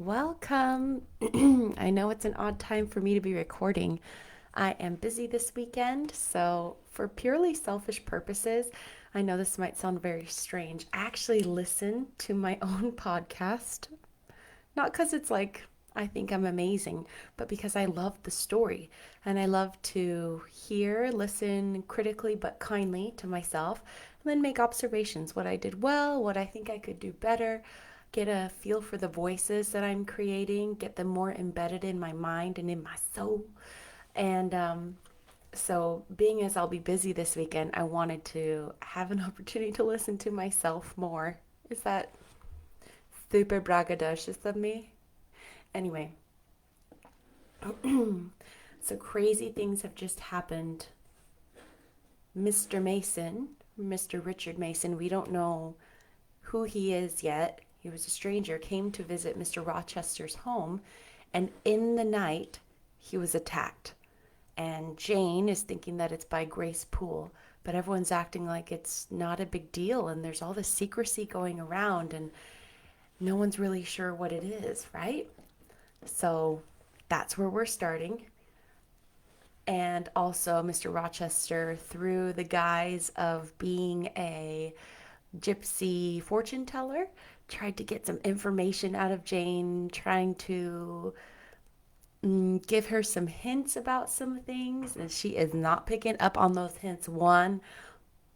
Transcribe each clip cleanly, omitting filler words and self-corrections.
Welcome. I know it's an odd time for me to be recording. I am busy this weekend, so for purely selfish purposes, I know this might sound very strange. I actually listen to my own podcast, not because it's like I think I'm amazing, but because I love the story and I love to hear, listen critically but kindly to myself, and then make observations what I did well, what I think I could do better, get a feel for the voices that I'm creating, get them more embedded in my mind and in my soul. And so, being as I'll be busy this weekend, I wanted to have an opportunity to listen to myself more. Is that super braggadocious of me? Anyway, so crazy things have just happened. Mr. Mason, Mr. Richard Mason, we don't know who he is yet. He was a stranger, came to visit Mr. Rochester's home, and in the night, he was attacked. And Jane is thinking that it's by Grace Poole, but everyone's acting like it's not a big deal, and there's all this secrecy going around, and no one's really sure what it is, right? So that's where we're starting. And also, Mr. Rochester, through the guise of being a gypsy fortune teller, tried to get some information out of Jane, trying to give her some hints about some things, and she is not picking up on those hints one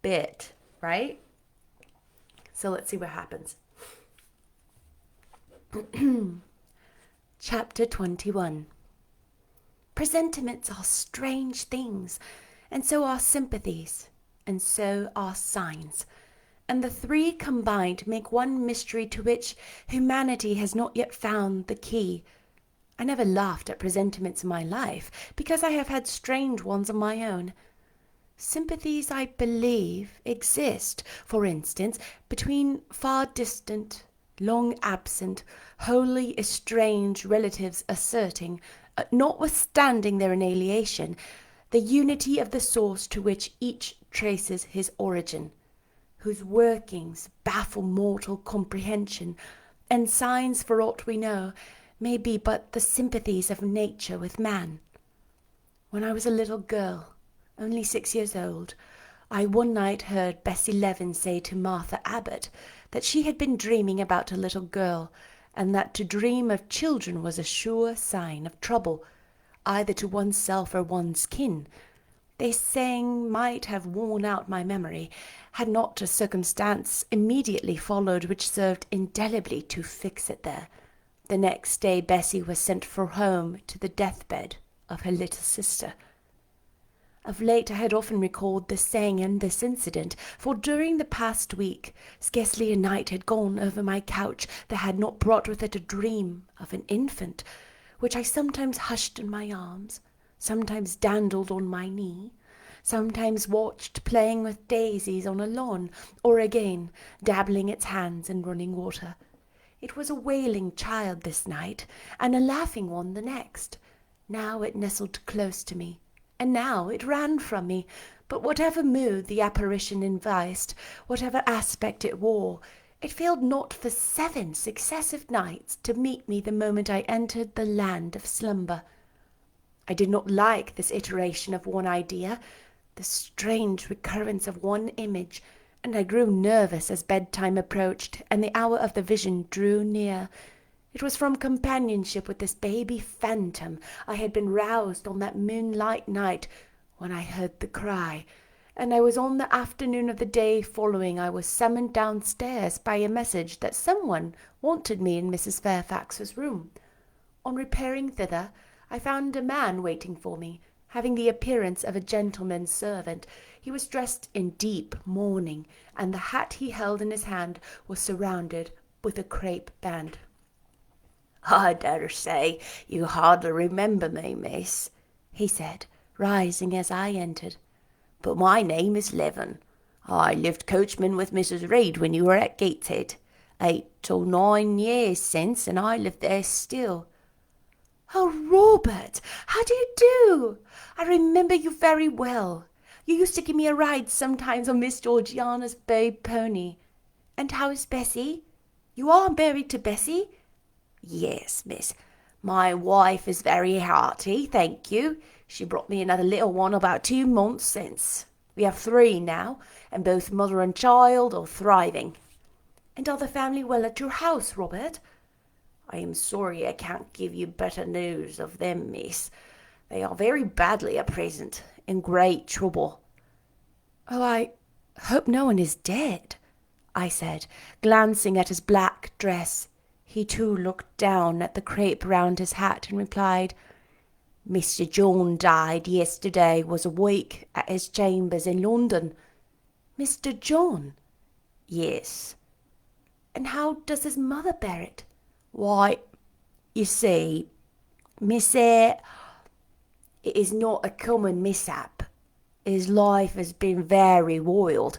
bit, right? So let's see what happens. Chapter 21. Presentiments are strange things, and so are sympathies, and so are signs. And the three combined make one mystery to which humanity has not yet found the key. I never laughed at presentiments in my life, because I have had strange ones of my own. Sympathies, I believe, exist, for instance, between far distant, long absent, wholly estranged relatives asserting, notwithstanding their annihilation, the unity of the source to which each traces his origin, whose workings baffle mortal comprehension, and signs, for aught we know, may be but the sympathies of nature with man. When I was a little girl, only 6 years old, I one night heard Bessie Levin say to Martha Abbott that she had been dreaming about a little girl, and that to dream of children was a sure sign of trouble, either to oneself or one's kin. This saying might have worn out my memory, had not a circumstance immediately followed which served indelibly to fix it there. The next day Bessie was sent for home to the deathbed of her little sister. Of late I had often recalled this saying and this incident, for during the past week scarcely a night had gone over my couch that had not brought with it a dream of an infant, which I sometimes hushed in my arms, sometimes dandled on my knee, sometimes watched playing with daisies on a lawn, or again dabbling its hands in running water. It was a wailing child this night, and a laughing one the next. Now it nestled close to me, and now it ran from me. But whatever mood the apparition invested, whatever aspect it wore, it failed not for 7 successive nights to meet me the moment I entered the land of slumber. I did not like this iteration of one idea, the strange recurrence of one image, and I grew nervous as bedtime approached and the hour of the vision drew near. It was from companionship with this baby phantom I had been roused on that moonlight night when I heard the cry, and I was on the afternoon of the day following I was summoned downstairs by a message that someone wanted me in Mrs. Fairfax's room. On repairing thither, I found a man waiting for me, having the appearance of a gentleman's servant. He was dressed in deep mourning, and the hat he held in his hand was surrounded with a crape band. "I dare say you hardly remember me, miss," he said, rising as I entered. "But my name is Levin. I lived coachman with Mrs. Reed when you were at Gateshead. 8 or 9 years since, and I live there still." "Oh, Robert, how do you do? I remember you very well. You used to give me a ride sometimes on Miss Georgiana's bay pony. And how is Bessie? You are married to Bessie?" Yes, miss. My wife is very hearty, thank you. She brought me another little one about 2 months since. We have three now, and both mother and child are thriving. And are the family well at your house, Robert? I am sorry I can't give you better news of them, miss. They are very badly at present, in great trouble. Oh, I hope no one is dead, I said, glancing at his black dress. He too looked down at the crape round his hat and replied, Mr. John died yesterday, was a week at his chambers in London. Mr. John? Yes. And how does his mother bear it? Why, you see, Miss Eyre, it is not a common mishap. His life has been very wild.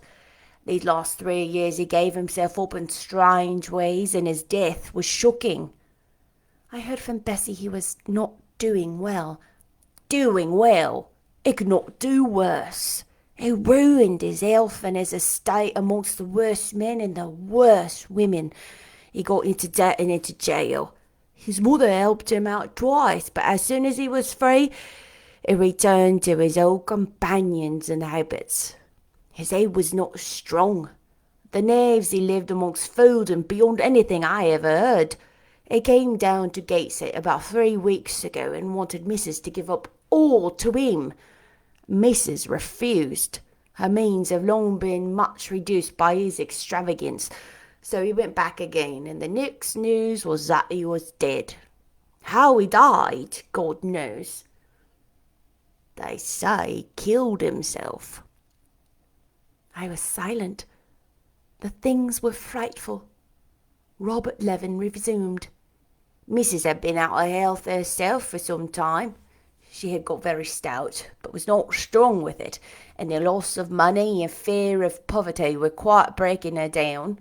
These last 3 years he gave himself up in strange ways, and his death was shocking. I heard from Bessie he was not doing well. Doing well? He could not do worse. He ruined his health and his estate amongst the worst men and the worst women. He got into debt and into jail. His mother helped him out twice, but as soon as he was free, he returned to his old companions and habits. His head was not strong. The knaves he lived amongst fooled him beyond anything I ever heard. He came down to Gateshead about 3 weeks ago and wanted Mrs. to give up all to him. Mrs. refused. Her means have long been much reduced by his extravagance, so he went back again, and the next news was that he was dead. How he died, God knows. They say he killed himself. I was silent. The things were frightful. Robert Levin resumed. Mrs. had been out of health herself for some time. She had got very stout, but was not strong with it, and the loss of money and fear of poverty were quite breaking her down.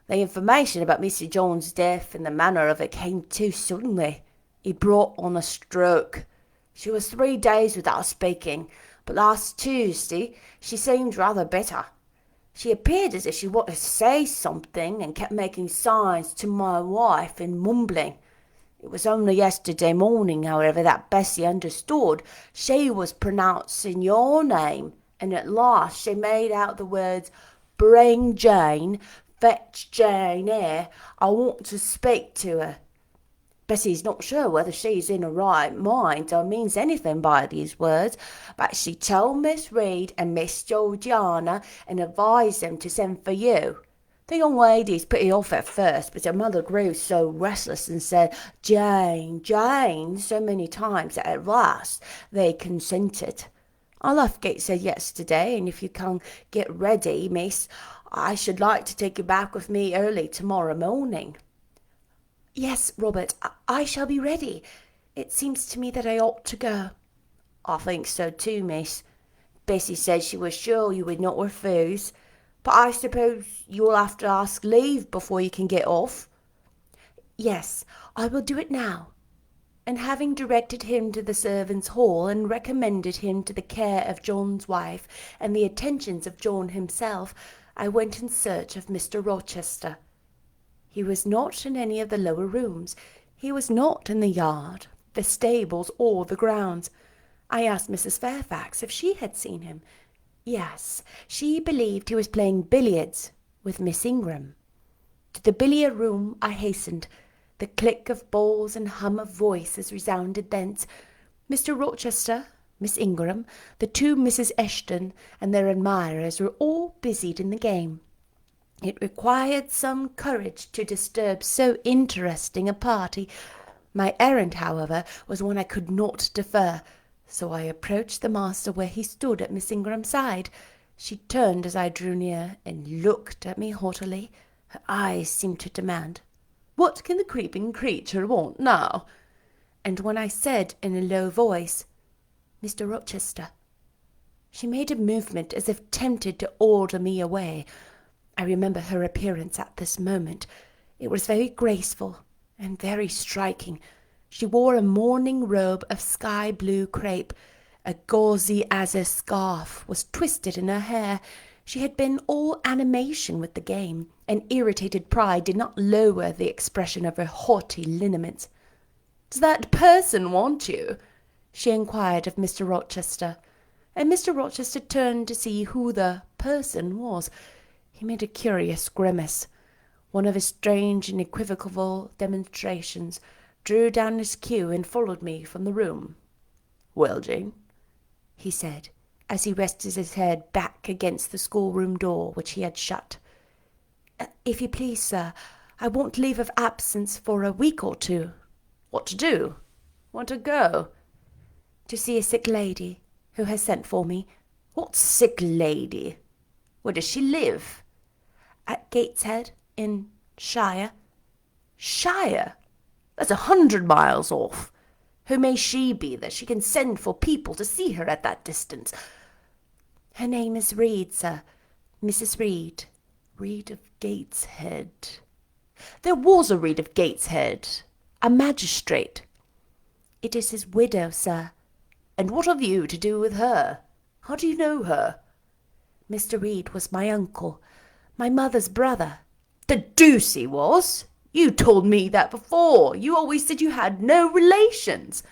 The information about Mr. John's death and the manner of it came too suddenly. He brought on a stroke. She was 3 days without speaking, but last Tuesday she seemed rather better. She appeared as if she wanted to say something and kept making signs to my wife and mumbling. It was only yesterday morning, however, that Bessie understood. She was pronouncing your name, and at last she made out the words, Bring Jane, fetch Jane Eyre, I want to speak to her. Bessie's not sure whether she's in her right mind or means anything by these words, but she told Miss Reed and Miss Georgiana and advised them to send for you. The young lady's pretty off at first, but her mother grew so restless and said, Jane, Jane, so many times that at last they consented. I left Gateshead yesterday, and if you can get ready, miss, I should like to take you back with me early tomorrow morning. Yes, Robert, I shall be ready. It seems to me that I ought to go. I think so too, miss. Bessie said she was sure you would not refuse. But I suppose you'll have to ask leave before you can get off. Yes, I will do it now. And having directed him to the servants' hall and recommended him to the care of John's wife and the attentions of John himself, I went in search of Mr. Rochester. He was not in any of the lower rooms. He was not in the yard, the stables, or the grounds. I asked Mrs. Fairfax if she had seen him. Yes, she believed he was playing billiards with Miss Ingram. To the billiard room I hastened. The click of balls and hum of voices resounded thence. Mr. Rochester, Miss Ingram, the 2 Misses Eshton, and their admirers were all busied in the game. It required some courage to disturb so interesting a party. My errand, however, was one I could not defer. So I approached the master where he stood at Miss Ingram's side. She turned as I drew near and looked at me haughtily. Her eyes seemed to demand, What can the creeping creature want now? And when I said in a low voice, Mr. Rochester, she made a movement as if tempted to order me away. I remember her appearance at this moment. It was very graceful and very striking. She wore a morning robe of sky-blue crepe. A gauzy azure scarf was twisted in her hair, She had been all animation with the game, and irritated pride did not lower the expression of her haughty lineaments. "Does that person want you?" she inquired of Mr. Rochester, and Mr. Rochester turned to see who the person was. He made a curious grimace, one of his strange and equivocal demonstrations, drew down his cue, and followed me from the room. "Well, Jane," he said, as he rested his head back against the schoolroom door, which he had shut. "If you please, sir, I want leave of absence for a week or two." "What to do? Want to go?" "To see a sick lady who has sent for me." "What sick lady? Where does she live?" "At Gateshead, in Shire." "Shire? That's 100 miles off. Who may she be that she can send for people to see her at that distance?" "Her name is Reed, sir. Mrs. Reed. Reed of Gateshead." "There was a Reed of Gateshead, a magistrate." "It is his widow, sir." "And what have you to do with her? How do you know her?" "Mr. Reed was my uncle, my mother's brother." "The deuce he was! You told me that before. You always said you had no relations."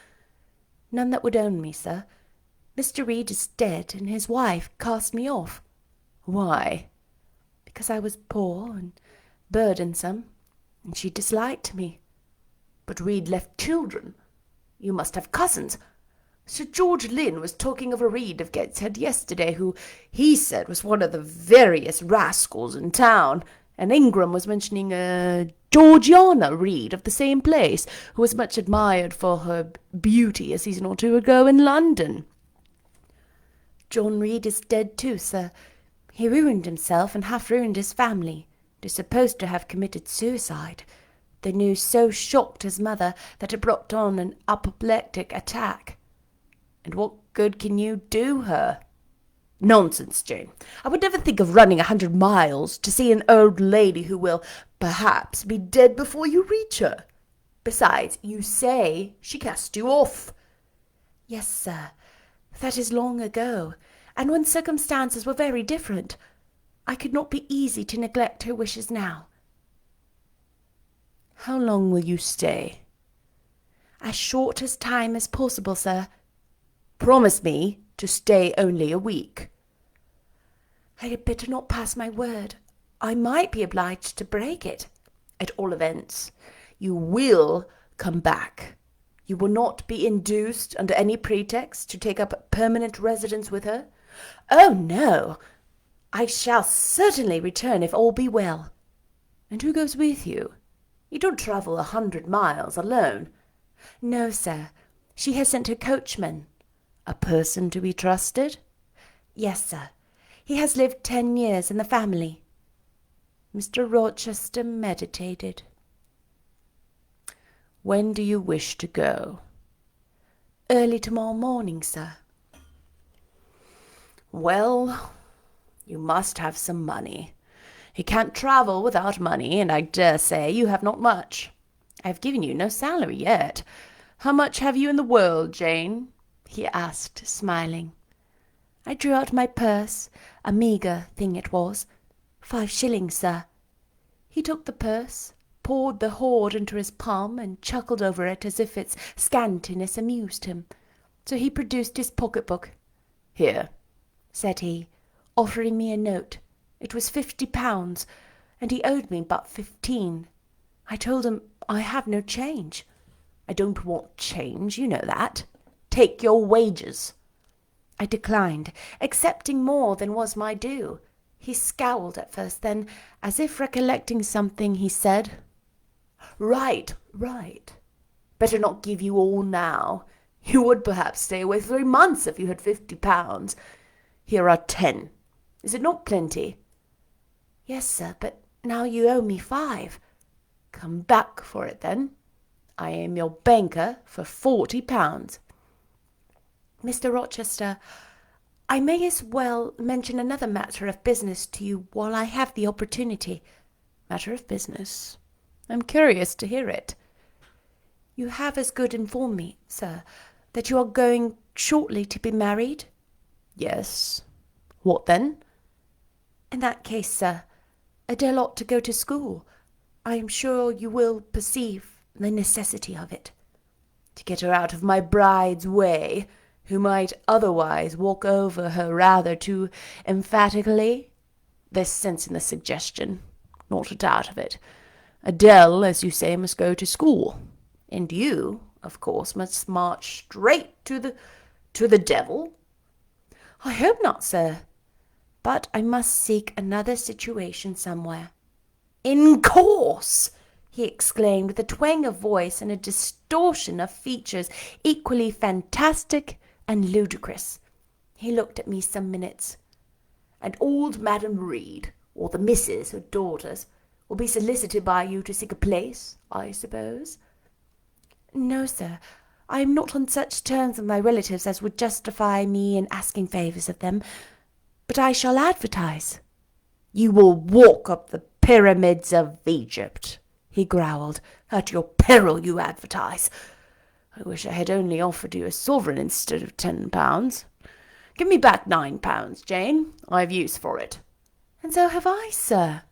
"None that would own me, sir. Mr. Reed is dead, and his wife cast me off." "Why?" "Because I was poor and burdensome, and she disliked me." "But Reed left children. You must have cousins. Sir George Lynn was talking of a Reed of Gateshead yesterday, who he said was one of the veriest rascals in town, and Ingram was mentioning a Georgiana Reed of the same place, who was much admired for her beauty a season or two ago in London." "John Reed is dead too, sir. He ruined himself and half ruined his family. It is supposed to have committed suicide. The news so shocked his mother that it brought on an apoplectic attack." "And what good can you do her?" "Nonsense, Jane. I would never think of running 100 miles to see an old lady who will, perhaps, be dead before you reach her. Besides, you say she cast you off." "Yes, sir. That is long ago, and when circumstances were very different. I could not be easy to neglect her wishes now." "How long will you stay?" "As short a time as possible, sir." "Promise me to stay only a week." "I had better not pass my word. I might be obliged to break it." "At all events, you will come back. You will not be induced, under any pretext, to take up permanent residence with her?" "Oh, no. I shall certainly return if all be well." "And who goes with you? You don't travel 100 miles alone." "No, sir. She has sent her coachman." "A person to be trusted?" "Yes, sir. He has lived 10 years in the family." Mr. Rochester meditated. "When do you wish to go?" "Early tomorrow morning, sir." "Well, you must have some money. You can't travel without money, and I dare say you have not much. I have given you no salary yet. How much have you in the world, Jane?" he asked, smiling. I drew out my purse, a meagre thing it was. 5 shillings, sir. He took the purse, poured the hoard into his palm, and chuckled over it as if its scantiness amused him. So he produced his pocket-book. "Here," said he, offering me a note. It was £50, and he owed me but 15. I told him I have no change. "I don't want change, you know that. Take your wages." I declined, accepting more than was my due. He scowled at first, then, as if recollecting something, he said, Right. Better not give you all now. You would perhaps stay away 3 months if you had £50. Here are 10. Is it not plenty?" "Yes, sir, but now you owe me 5. "Come back for it, then. I am your banker for £40. "Mr. Rochester, I may as well mention another matter of business to you while I have the opportunity." "Matter of business? I'm curious to hear it." "You have as good informed me, sir, that you are going shortly to be married?" "Yes. What then?" In that case, sir, Adele ought to go to school. I am sure you will perceive the necessity of it. To get her out of my bride's way, who might otherwise walk over her rather too emphatically? There's sense in the suggestion, not a doubt of it. Adele, as you say, must go to school, and you, of course, must march straight to the devil. I hope not, sir, but I must seek another situation somewhere. In course, he exclaimed with a twang of voice and a distortion of features equally fantastic and ludicrous. He looked at me some minutes. And old Madam Reed, or the missus, her daughters, will be solicited by you to seek a place, I suppose? No, sir. I am not on such terms with my relatives as would justify me in asking favours of them, but I shall advertise. You will walk up the pyramids of Egypt, he growled. At your peril you advertise. I wish I had only offered you a sovereign instead of £10. Give me back £9, Jane. I've use for it. And so have I, sir,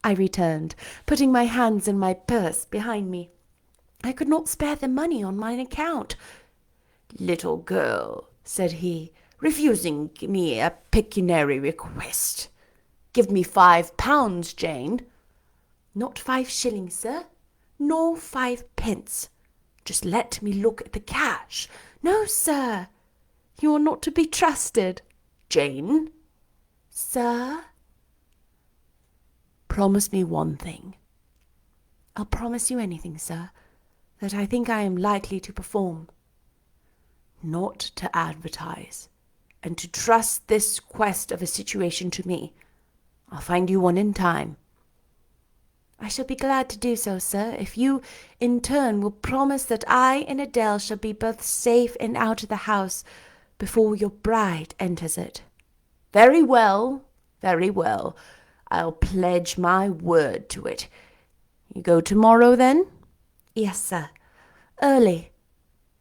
I returned, putting my hands in my purse behind me. I could not spare the money on mine account. Little girl, said he, refusing me a pecuniary request. Give me £5, Jane. Not 5 shillings, sir, nor 5 pence. Just let me look at the cash. No, sir, you are not to be trusted. Jane? Sir? Promise me one thing. I'll promise you anything, sir, that I think I am likely to perform. Not to advertise, and to trust this quest of a situation to me. I'll find you one in time. I shall be glad to do so, sir, if you, in turn, will promise that I and Adele shall be both safe and out of the house before your bride enters it. Very well, very well. I'll pledge my word to it. You go tomorrow, then? Yes, sir. Early.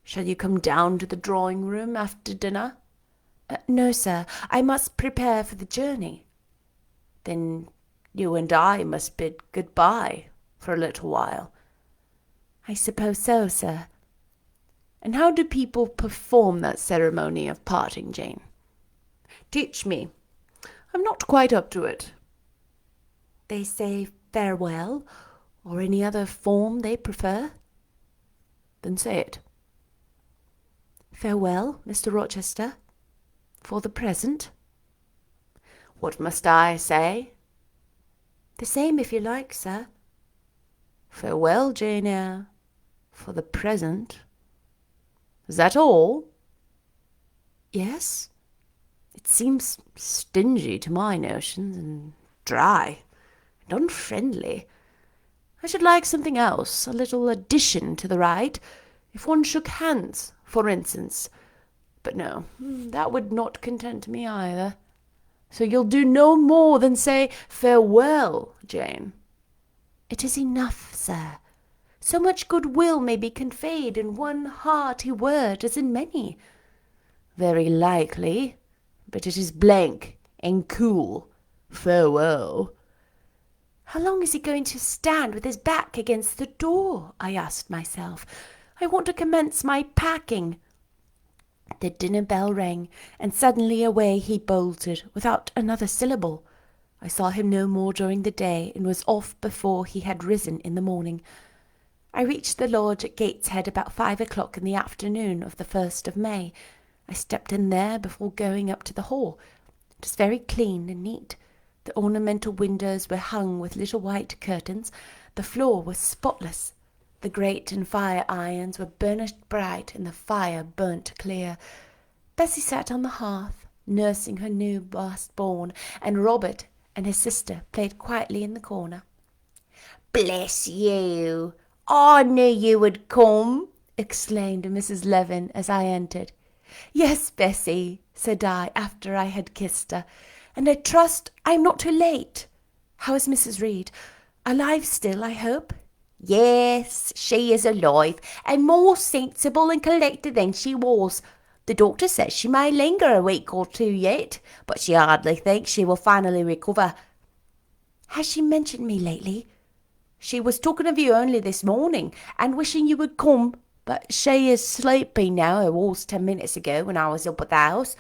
Shall you come down to the drawing-room after dinner? No, sir. I must prepare for the journey. Then you and I must bid good-bye for a little while. I suppose so, sir. And how do people perform that ceremony of parting, Jane? Teach me. I'm not quite up to it. They say farewell, or any other form they prefer. Then say it. Farewell, Mr. Rochester, for the present. What must I say? The same, if you like, sir. Farewell, Jane Eyre, for the present. Is that all? Yes. It seems stingy to my notions, and dry, and unfriendly. I should like something else, a little addition to the rite, if one shook hands, for instance. But no, that would not content me either. So you'll do no more than say farewell, Jane. It is enough, sir. So much goodwill may be conveyed in one hearty word as in many. Very likely, but it is blank and cool. Farewell. How long is he going to stand with his back against the door? I asked myself. I want to commence my packing. The dinner bell rang, and suddenly away he bolted, without another syllable. I saw him no more during the day, and was off before he had risen in the morning. I reached the lodge at Gateshead about 5 o'clock in the afternoon of the 1st of May. I stepped in there before going up to the hall. It was very clean and neat. The ornamental windows were hung with little white curtains. The floor was spotless. The grate and fire irons were burnished bright, and the fire burnt clear. Bessie sat on the hearth, nursing her new first-born, and Robert and his sister played quietly in the corner. "Bless you! I knew you would come," exclaimed Mrs. Levin as I entered. "Yes, Bessie," said I, after I had kissed her, "and I trust I am not too late. How is Mrs. Reed? Alive still, I hope?" "Yes, she is alive, and more sensible and collected than she was. The doctor says she may linger a week or two yet, but she hardly thinks she will finally recover. Has she mentioned me lately? She was talking of you only this morning, and wishing you would come, but she is sleepy now. It was 10 minutes ago when I was up at the house.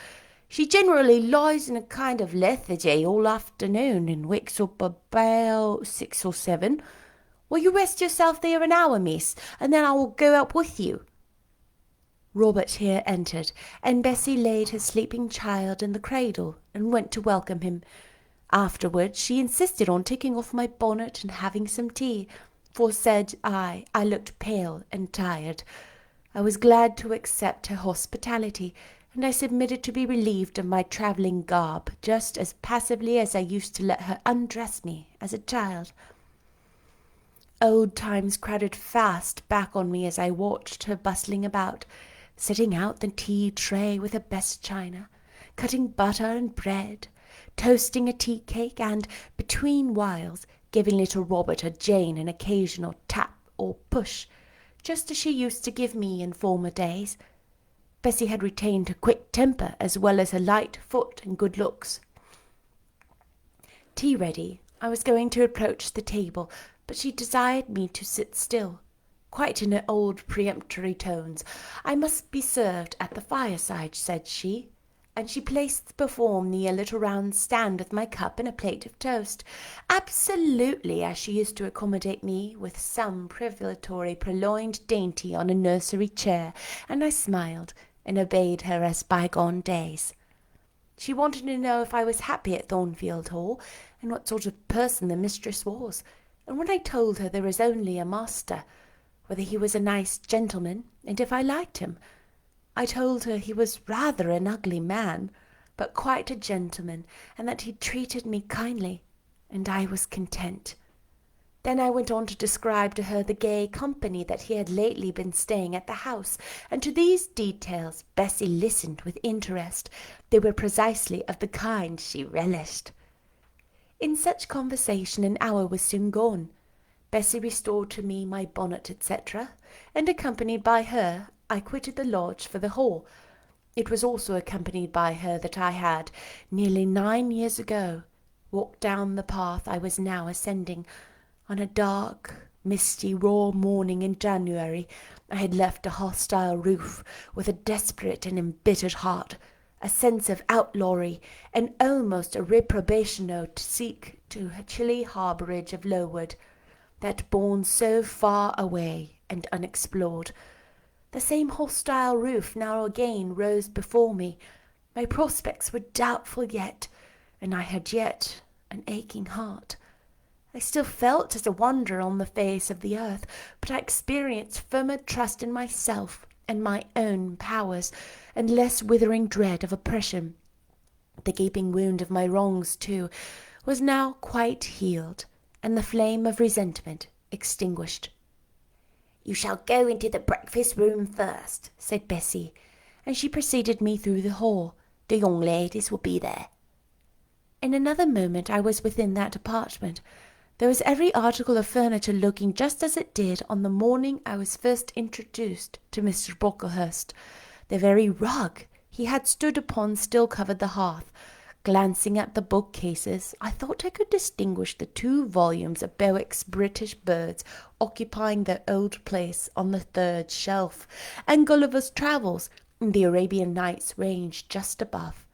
She generally lies in a kind of lethargy all afternoon and wakes up about 6 or 7. Will you rest yourself there an hour, miss, and then I will go up with you? Robert here entered, and Bessie laid her sleeping child in the cradle and went to welcome him. Afterwards she insisted on taking off my bonnet and having some tea, for, said I looked pale and tired. I was glad to accept her hospitality, and I submitted to be relieved of my travelling garb just as passively as I used to let her undress me as a child. Old times crowded fast back on me as I watched her bustling about, setting out the tea tray with her best china, cutting butter and bread, toasting a tea cake, and, between whiles, giving little Robert or Jane an occasional tap or push, just as she used to give me in former days. Bessie had retained her quick temper as well as her light foot and good looks. Tea ready, I was going to approach the table, but she desired me to sit still, quite in her old peremptory tones. I must be served at the fireside, said she, and she placed before me a little round stand with my cup and a plate of toast, absolutely as she used to accommodate me with some privatory purloined dainty on a nursery chair, and I smiled and obeyed her as bygone days. She wanted to know if I was happy at Thornfield Hall, and what sort of person the mistress was, and when I told her there was only a master, whether he was a nice gentleman, and if I liked him, I told her he was rather an ugly man, but quite a gentleman, and that he treated me kindly, and I was content. Then I went on to describe to her the gay company that he had lately been staying at the house, and to these details Bessie listened with interest. They were precisely of the kind she relished. In such conversation an hour was soon gone. Bessie restored to me my bonnet, etc., and accompanied by her, I quitted the lodge for the hall. It was also accompanied by her that I had, nearly 9 years ago, walked down the path I was now ascending. On a dark, misty, raw morning in January, I had left a hostile roof with a desperate and embittered heart, a sense of outlawry, and almost a reprobation note to seek to a chilly harbourage of Lowood, that bourne so far away and unexplored. The same hostile roof now again rose before me. My prospects were doubtful yet, and I had yet an aching heart. I still felt as a wanderer on the face of the earth, but I experienced firmer trust in myself and my own powers, and less withering dread of oppression. The gaping wound of my wrongs, too, was now quite healed, and the flame of resentment extinguished. "You shall go into the breakfast-room first," said Bessie, and she preceded me through the hall. "The young ladies will be there." In another moment I was within that apartment. There was every article of furniture looking just as it did on the morning I was first introduced to Mr. Brocklehurst. The very rug he had stood upon still covered the hearth. Glancing at the bookcases, I thought I could distinguish the 2 volumes of Bewick's British Birds occupying their old place on the 3rd shelf, and Gulliver's Travels and the Arabian Nights ranged just above.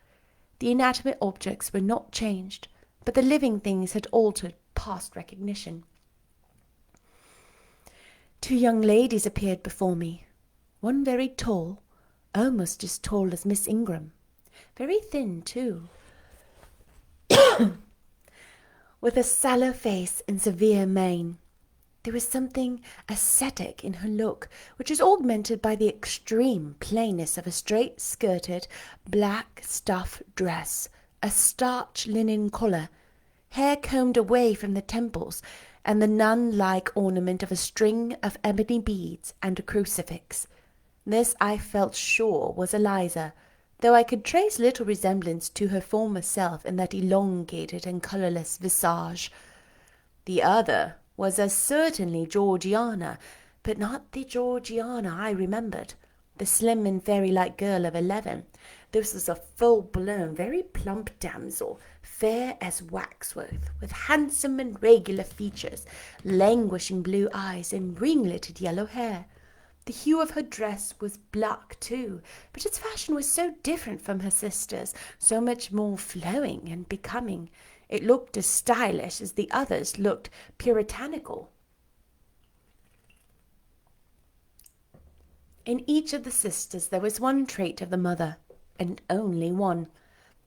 The inanimate objects were not changed, but the living things had altered past recognition. 2 young ladies appeared before me, one very tall, almost as tall as Miss Ingram, very thin too, with a sallow face and severe mien. There was something ascetic in her look, which was augmented by the extreme plainness of a straight-skirted, black stuff dress, a starch linen collar, hair combed away from the temples, and the nun-like ornament of a string of ebony beads and a crucifix. This I felt sure was Eliza, though I could trace little resemblance to her former self in that elongated and colourless visage. The other was as certainly Georgiana, but not the Georgiana I remembered, the slim and fairy-like girl of 11, This was a full-blown, very plump damsel, fair as waxwork, with handsome and regular features, languishing blue eyes, and ringleted yellow hair. The hue of her dress was black too, but its fashion was so different from her sister's, so much more flowing and becoming. It looked as stylish as the others looked puritanical. In each of the sisters there was one trait of the mother, and only one.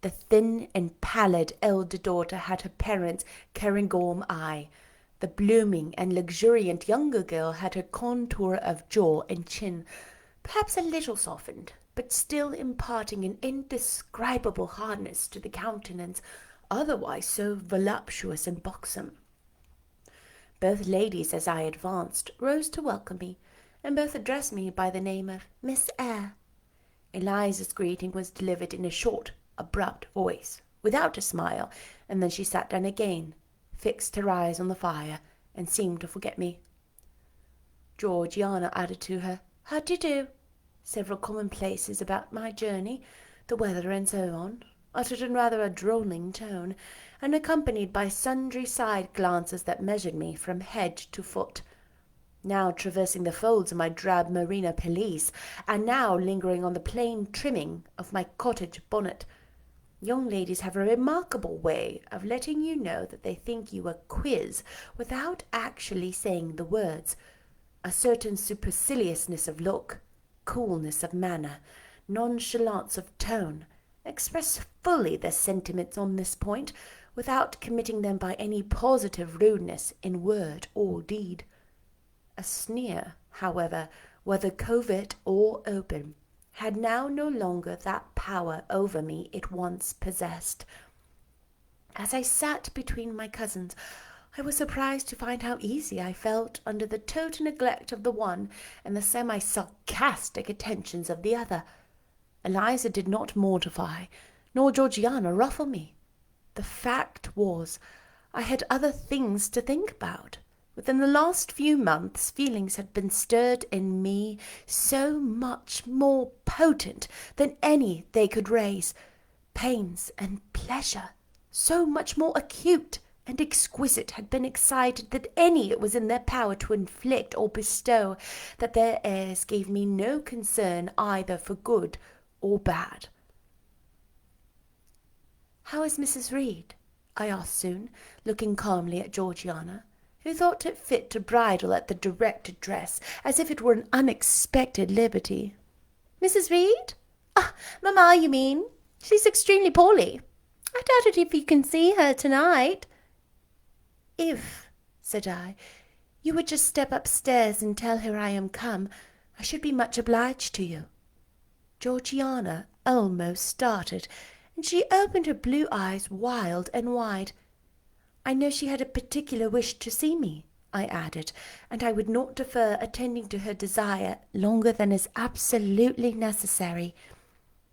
The thin and pallid elder daughter had her parents' Cairngorm eye. The blooming and luxuriant younger girl had her contour of jaw and chin, perhaps a little softened, but still imparting an indescribable hardness to the countenance, otherwise so voluptuous and buxom. Both ladies, as I advanced, rose to welcome me, and both addressed me by the name of Miss Eyre. Eliza's greeting was delivered in a short, abrupt voice, without a smile, and then she sat down again, fixed her eyes on the fire, and seemed to forget me. Georgiana added to her, "How do you do?" several commonplaces about my journey, the weather, and so on, uttered in rather a drolling tone, and accompanied by sundry side glances that measured me from head to foot. Now traversing the folds of my drab merino pelisse, and now lingering on the plain trimming of my cottage bonnet. Young ladies have a remarkable way of letting you know that they think you a quiz without actually saying the words. A certain superciliousness of look, coolness of manner, nonchalance of tone, express fully their sentiments on this point, without committing them by any positive rudeness in word or deed. A sneer, however, whether covert or open, had now no longer that power over me it once possessed. As I sat between my cousins, I was surprised to find how easy I felt under the total neglect of the one and the semi-sarcastic attentions of the other. Eliza did not mortify, nor Georgiana ruffle me. The fact was, I had other things to think about. Within the last few months, feelings had been stirred in me so much more potent than any they could raise. Pains and pleasure, so much more acute and exquisite, had been excited than any it was in their power to inflict or bestow, that their airs gave me no concern either for good or bad. "How is Mrs. Reed?" I asked soon, looking calmly at Georgiana, who thought it fit to bridle at the direct address, as if it were an unexpected liberty. "Mrs. Reed? Ah, mamma, you mean? She's extremely poorly. I doubt it if you can see her tonight." "If," said I, "you would just step upstairs and tell her I am come, I should be much obliged to you." Georgiana almost started, and she opened her blue eyes wild and wide. "I know she had a particular wish to see me," I added, "and I would not defer attending to her desire longer than is absolutely necessary."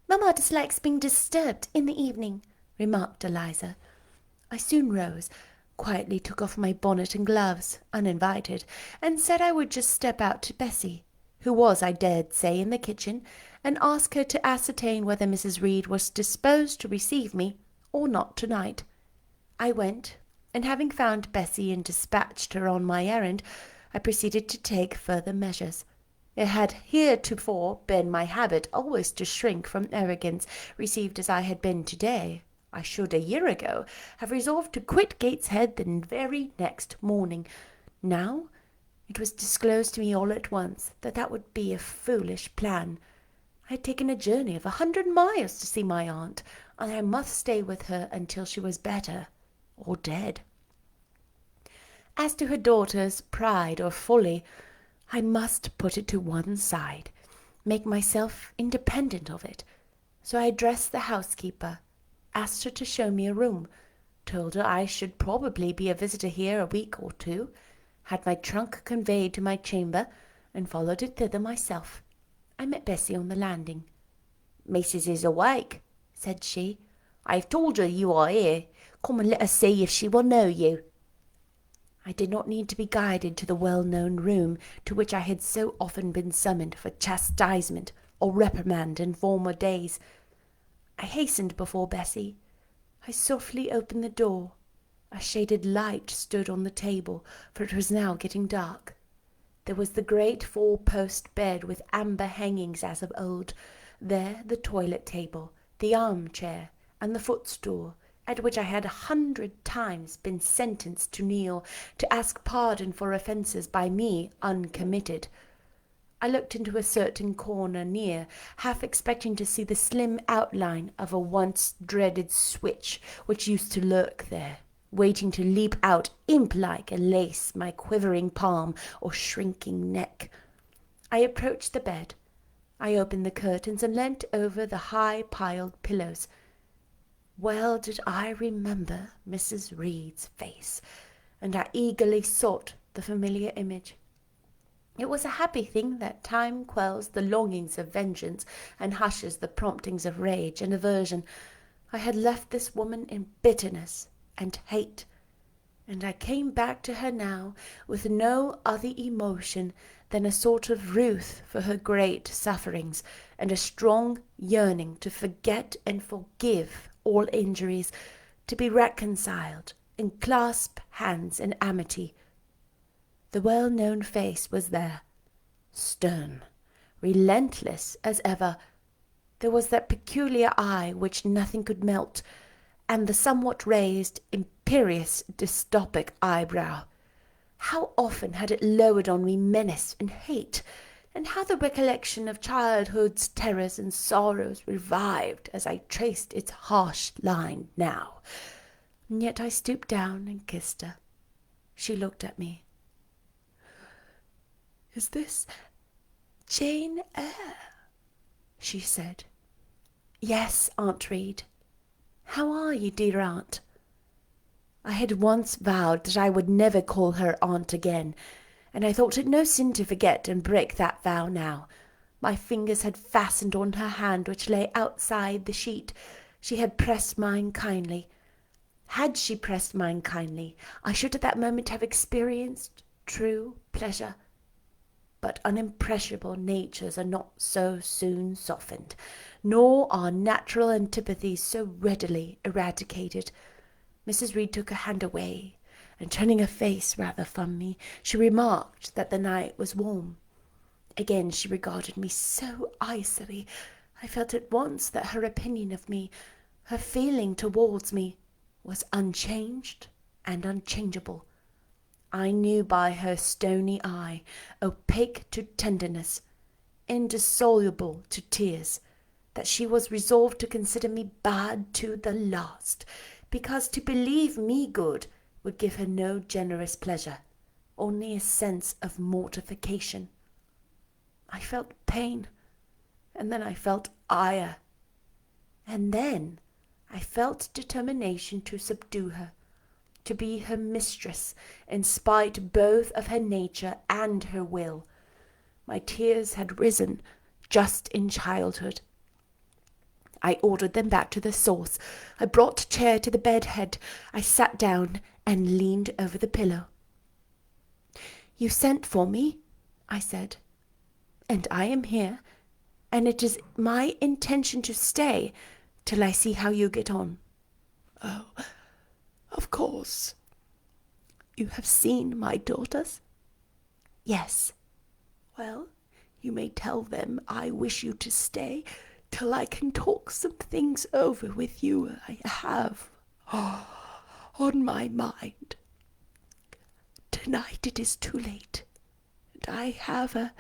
"Mamma dislikes being disturbed in the evening," remarked Eliza. I soon rose, quietly took off my bonnet and gloves, uninvited, and said I would just step out to Bessie, who was, I dared say, in the kitchen, and ask her to ascertain whether Mrs. Reed was disposed to receive me or not tonight. I went, and having found Bessie and dispatched her on my errand, I proceeded to take further measures. It had heretofore been my habit always to shrink from arrogance, received as I had been to-day. I should, a year ago, have resolved to quit Gateshead the very next morning. Now it was disclosed to me all at once that that would be a foolish plan. I had taken a journey of 100 miles to see my aunt, and I must stay with her until she was better or dead. As to her daughter's pride or folly, I must put it to one side, make myself independent of it. So I addressed the housekeeper, asked her to show me a room, told her I should probably be a visitor here a week or two, had my trunk conveyed to my chamber, and followed it thither myself. I met Bessie on the landing. "Missus is awake," said she. "I have told her you are here. Come and let us see if she will know you." I did not need to be guided to the well-known room to which I had so often been summoned for chastisement or reprimand in former days. I hastened before Bessie. I softly opened the door. A shaded light stood on the table, for it was now getting dark. There was the great four-post bed with amber hangings as of old. There the toilet table, the armchair, and the footstool, at which I had 100 times been sentenced to kneel, to ask pardon for offences by me uncommitted. I looked into a certain corner near, half expecting to see the slim outline of a once dreaded switch which used to lurk there, waiting to leap out imp-like and lace my quivering palm or shrinking neck. I approached the bed. I opened the curtains and leant over the high-piled pillows. Well did I remember Mrs. Reed's face, and I eagerly sought the familiar image. It was a happy thing that time quells the longings of vengeance and hushes the promptings of rage and aversion. I had left this woman in bitterness and hate, and I came back to her now with no other emotion than a sort of ruth for her great sufferings, and a strong yearning to forget and forgive all injuries, to be reconciled, and clasp hands in amity. The well-known face was there, stern, relentless as ever. There was that peculiar eye which nothing could melt, and the somewhat raised, imperious, dystopic eyebrow. How often had it lowered on me menace and hate, and how the recollection of childhood's terrors and sorrows revived as I traced its harsh line now. And yet I stooped down and kissed her. She looked at me. "Is this Jane Eyre?" she said. "Yes, Aunt Reed. How are you, dear aunt?" I had once vowed that I would never call her aunt again, and I thought it no sin to forget and break that vow now. My fingers had fastened on her hand which lay outside the sheet. She had pressed mine kindly. Had she pressed mine kindly, I should at that moment have experienced true pleasure. But unimpressionable natures are not so soon softened, nor are natural antipathies so readily eradicated. Mrs. Reed took her hand away, and turning her face rather from me, she remarked that the night was warm. Again she regarded me so icily. I felt at once that her opinion of me, her feeling towards me, was unchanged and unchangeable. I knew by her stony eye, opaque to tenderness, indissoluble to tears, that she was resolved to consider me bad to the last, because to believe me good would give her no generous pleasure, only a sense of mortification. I felt pain, and then I felt ire, and then I felt determination to subdue her, to be her mistress, in spite both of her nature and her will. My tears had risen just in childhood. I ordered them back to the source. I brought a chair to the bed head. I sat down and leaned over the pillow. "You sent for me," I said, "and I am here, and it is my intention to stay till I see how you get on." "Oh, of course. You have seen my daughters?" "Yes." "Well, you may tell them I wish you to stay till I can talk some things over with you I have on my mind. Tonight it is too late, and I have a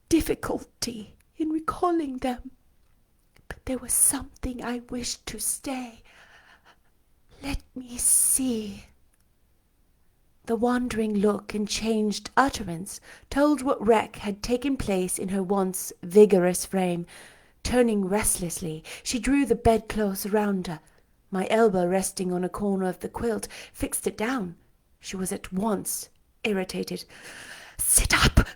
difficulty in recalling them. But there was something I wished to stay. Let me see." The wandering look and changed utterance told what wreck had taken place in her once vigorous frame. Turning restlessly, she drew the bedclothes around her. My elbow resting on a corner of the quilt fixed it down. She was at once irritated. "Sit up,"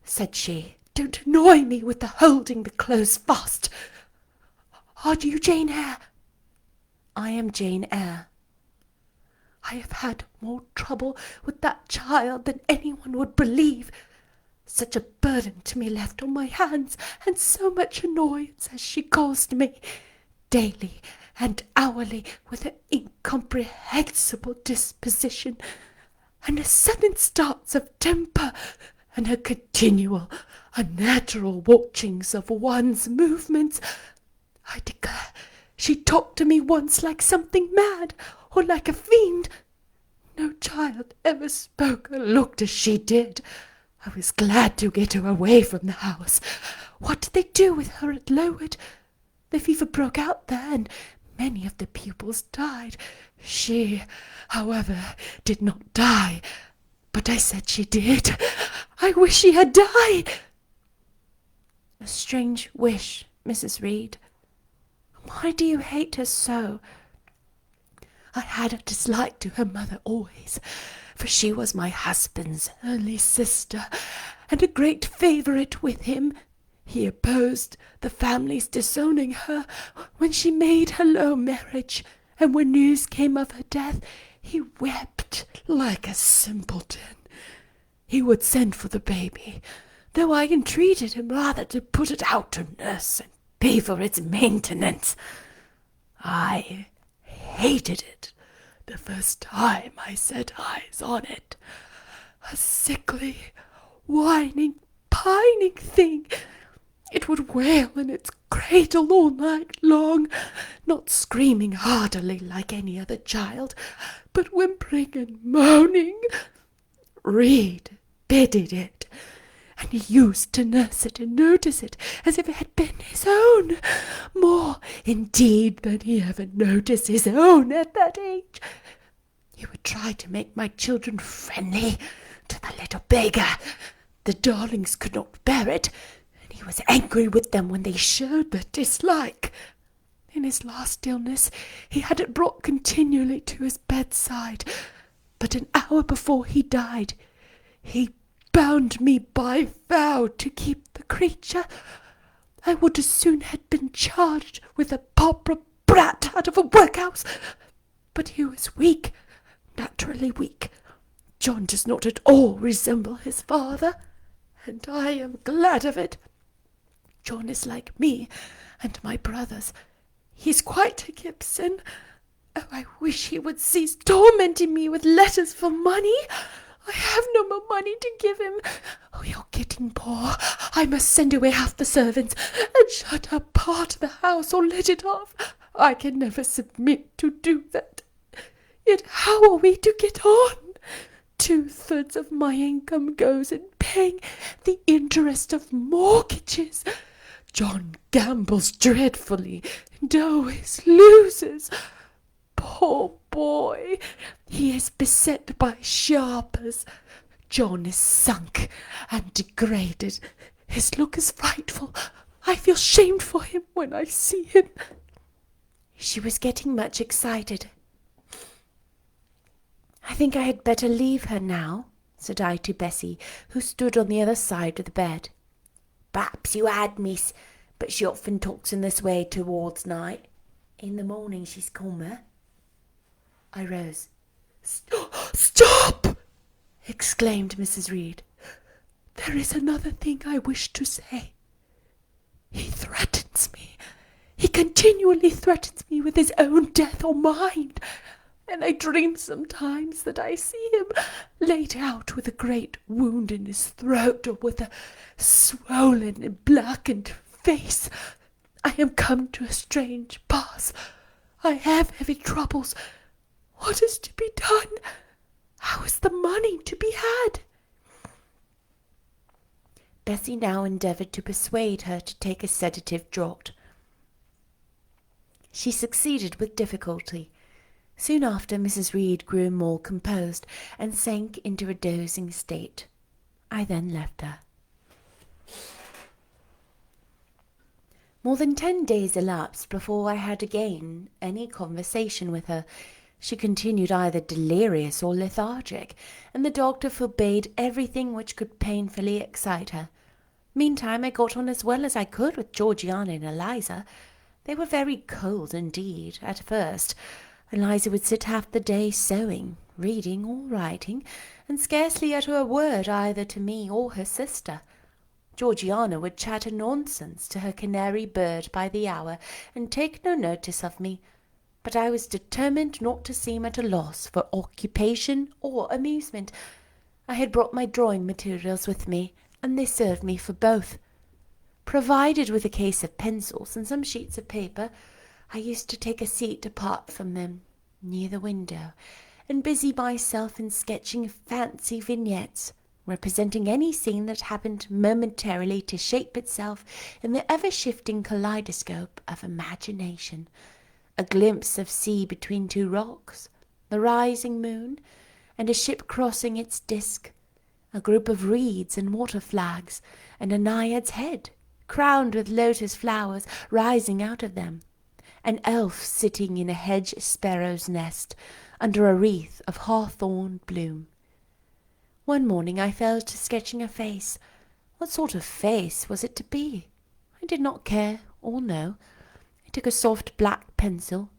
said she. "Don't annoy me with the holding the clothes fast. Are you Jane Eyre?" "I am Jane Eyre." "I have had more trouble with that child than anyone would believe. Such a burden to me left on my hands, and so much annoyance has she caused me. daily and hourly with an incomprehensible disposition, and her sudden starts of temper, and her continual unnatural watchings of one's movements. I declare she talked to me once like something mad, or like a fiend. No child ever spoke or looked as she did. I was glad to get her away from the house. What did they do with her at Lowood? The fever broke out there, and many of the pupils died. She, however, did not die, but I said she did. I wish she had died. A strange wish, Mrs. Reed. Why do you hate her so? I had a dislike to her mother always, for she was my husband's only sister, and a great favourite with him. He opposed the family's disowning her when she made her low marriage, and when news came of her death, he wept like a simpleton. He would send for the baby, though I entreated him rather to put it out to nurse and pay for its maintenance. I hated it the first time I set eyes on it. A sickly, whining, pining thing. It would wail in its cradle all night long, not screaming heartily like any other child, but whimpering and moaning. Reed pitied it, and he used to nurse it and notice it as if it had been his own, more indeed than he ever noticed his own at that age. He would try to make my children friendly to the little beggar. The darlings could not bear it, and he was angry with them when they showed their dislike. In his last illness he had it brought continually to his bedside, but an hour before he died he bound me by vow to keep the creature. I would as soon have been charged with a pauper brat out of a workhouse. But he was weak, naturally weak. John does not at all resemble his father, and I am glad of it. John is like me and my brothers. He is quite a Gibson. Oh, I wish he would cease tormenting me with letters for money. I have no more money to give him. Oh, you're getting poor. I must send away half the servants and shut up part of the house or let it off. I can never submit to do that. Yet how are we to get on? 2/3 of my income goes in paying the interest of mortgages. John gambles dreadfully and always loses. Poor boy, he is beset by sharpers. John is sunk and degraded. His look is frightful. I feel shamed for him when I see him. She was getting much excited. I think I had better leave her now, said I to Bessie, who stood on the other side of the bed. Perhaps you had, miss, but she often talks in this way towards night. In the morning she's calmer. I rose. Stop! Exclaimed Mrs. Reed. There is another thing I wish to say. He threatens me. He continually threatens me with his own death or mine, and I dream sometimes that I see him laid out with a great wound in his throat, or with a swollen and blackened face. I am come to a strange pass. I have heavy troubles. What is to be done? How is the money to be had? Bessie now endeavoured to persuade her to take a sedative draught. She succeeded with difficulty. Soon after, Mrs. Reed grew more composed, and sank into a dozing state. I then left her. More than 10 days elapsed before I had again any conversation with her. She continued either delirious or lethargic, and the doctor forbade everything which could painfully excite her. Meantime I got on as well as I could with Georgiana and Eliza. They were very cold indeed at first. Eliza would sit half the day sewing, reading, or writing, and scarcely utter a word either to me or her sister. Georgiana would chatter nonsense to her canary bird by the hour and take no notice of me, but I was determined not to seem at a loss for occupation or amusement. I had brought my drawing materials with me, and they served me for both. Provided with a case of pencils and some sheets of paper, I used to take a seat apart from them, near the window, and busy myself in sketching fancy vignettes, representing any scene that happened momentarily to shape itself in the ever-shifting kaleidoscope of imagination. A glimpse of sea between two rocks, the rising moon, and a ship crossing its disk, a group of reeds and water flags, and a naiad's head, crowned with lotus flowers rising out of them, an elf sitting in a hedge sparrow's nest under a wreath of hawthorn bloom. One morning I fell to sketching a face. What sort of face was it to be? I did not care or know. I took a soft black pencil,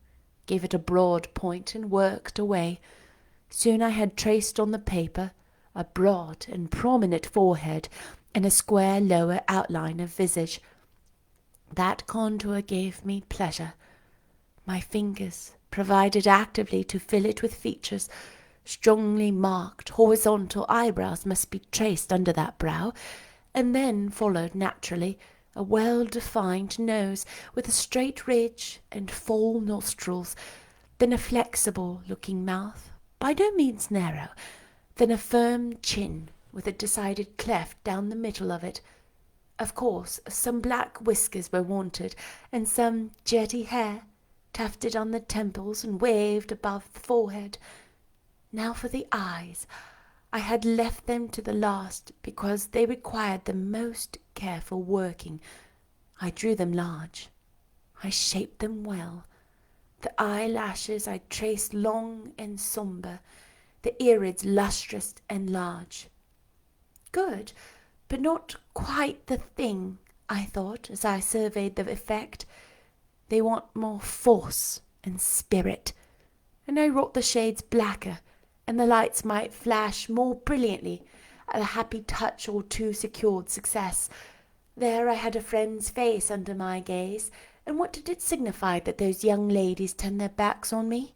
gave it a broad point, and worked away. Soon I had traced on the paper a broad and prominent forehead and a square lower outline of visage. That contour gave me pleasure. My fingers provided actively to fill it with features. Strongly marked horizontal eyebrows must be traced under that brow, and then followed naturally a well-defined nose with a straight ridge and full nostrils, then a flexible-looking mouth, by no means narrow, then a firm chin with a decided cleft down the middle of it. Of course, some black whiskers were wanted, and some jetty hair, tufted on the temples and waved above the forehead. Now for the eyes. I had left them to the last because they required the most careful working. I drew them large. I shaped them well. The eyelashes I traced long and sombre, the irids lustrous and large. Good, but not quite the thing, I thought, as I surveyed the effect. They want more force and spirit, and I wrought the shades blacker, and the lights might flash more brilliantly at a happy touch or two secured success. There I had a friend's face under my gaze, and what did it signify that those young ladies turned their backs on me?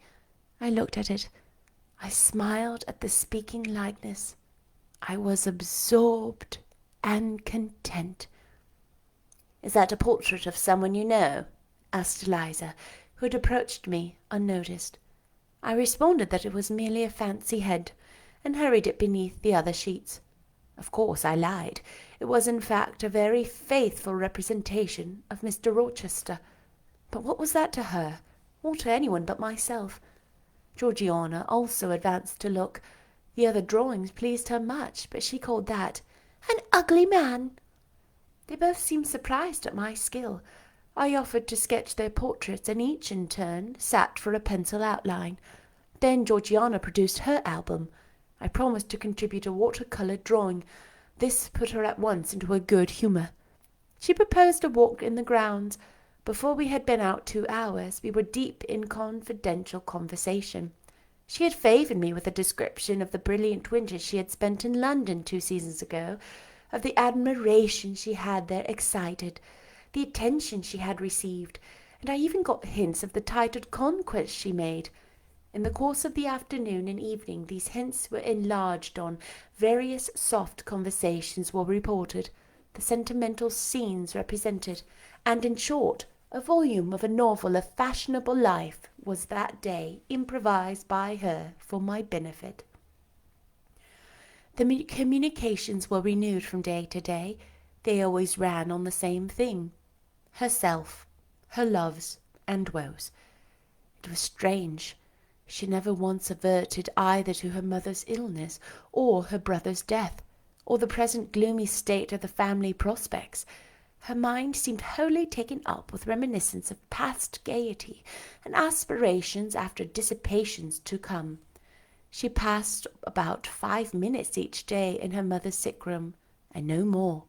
I looked at it. I smiled at the speaking likeness. I was absorbed and content. "Is that a portrait of someone you know?" asked Eliza, who had approached me unnoticed. I responded that it was merely a fancy head, and hurried it beneath the other sheets. Of course I lied. It was in fact a very faithful representation of Mr. Rochester. But what was that to her, or to anyone but myself? Georgiana also advanced to look. The other drawings pleased her much, but she called that "an ugly man." They both seemed surprised at my skill. I offered to sketch their portraits, and each in turn sat for a pencil outline. Then Georgiana produced her album. I promised to contribute a water-coloured drawing. This put her at once into a good humour. She proposed a walk in the grounds. Before we had been out 2 hours, we were deep in confidential conversation. She had favoured me with a description of the brilliant winter she had spent in London 2 seasons ago, of the admiration she had there excited, the attention she had received, and I even got hints of the titled conquest she made. In the course of the afternoon and evening these hints were enlarged on, various soft conversations were reported, the sentimental scenes represented, and in short, a volume of a novel of fashionable life was that day improvised by her for my benefit. The communications were renewed from day to day. They always ran on the same thing: herself, her loves and woes. It was strange. She never once adverted either to her mother's illness, or her brother's death, or the present gloomy state of the family prospects. Her mind seemed wholly taken up with reminiscence of past gaiety and aspirations after dissipations to come. She passed about 5 minutes each day in her mother's sick room, and no more.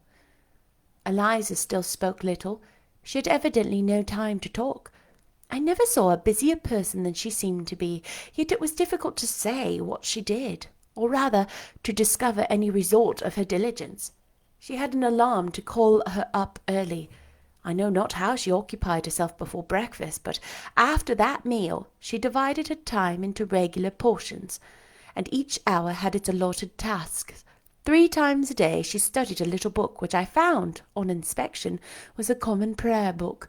Eliza still spoke little. She had evidently no time to talk. I never saw a busier person than she seemed to be, yet it was difficult to say what she did, or rather to discover any result of her diligence. She had an alarm to call her up early. I know not how she occupied herself before breakfast, but after that meal she divided her time into regular portions, and each hour had its allotted tasks. 3 times a day she studied a little book which I found, on inspection, was a common prayer book.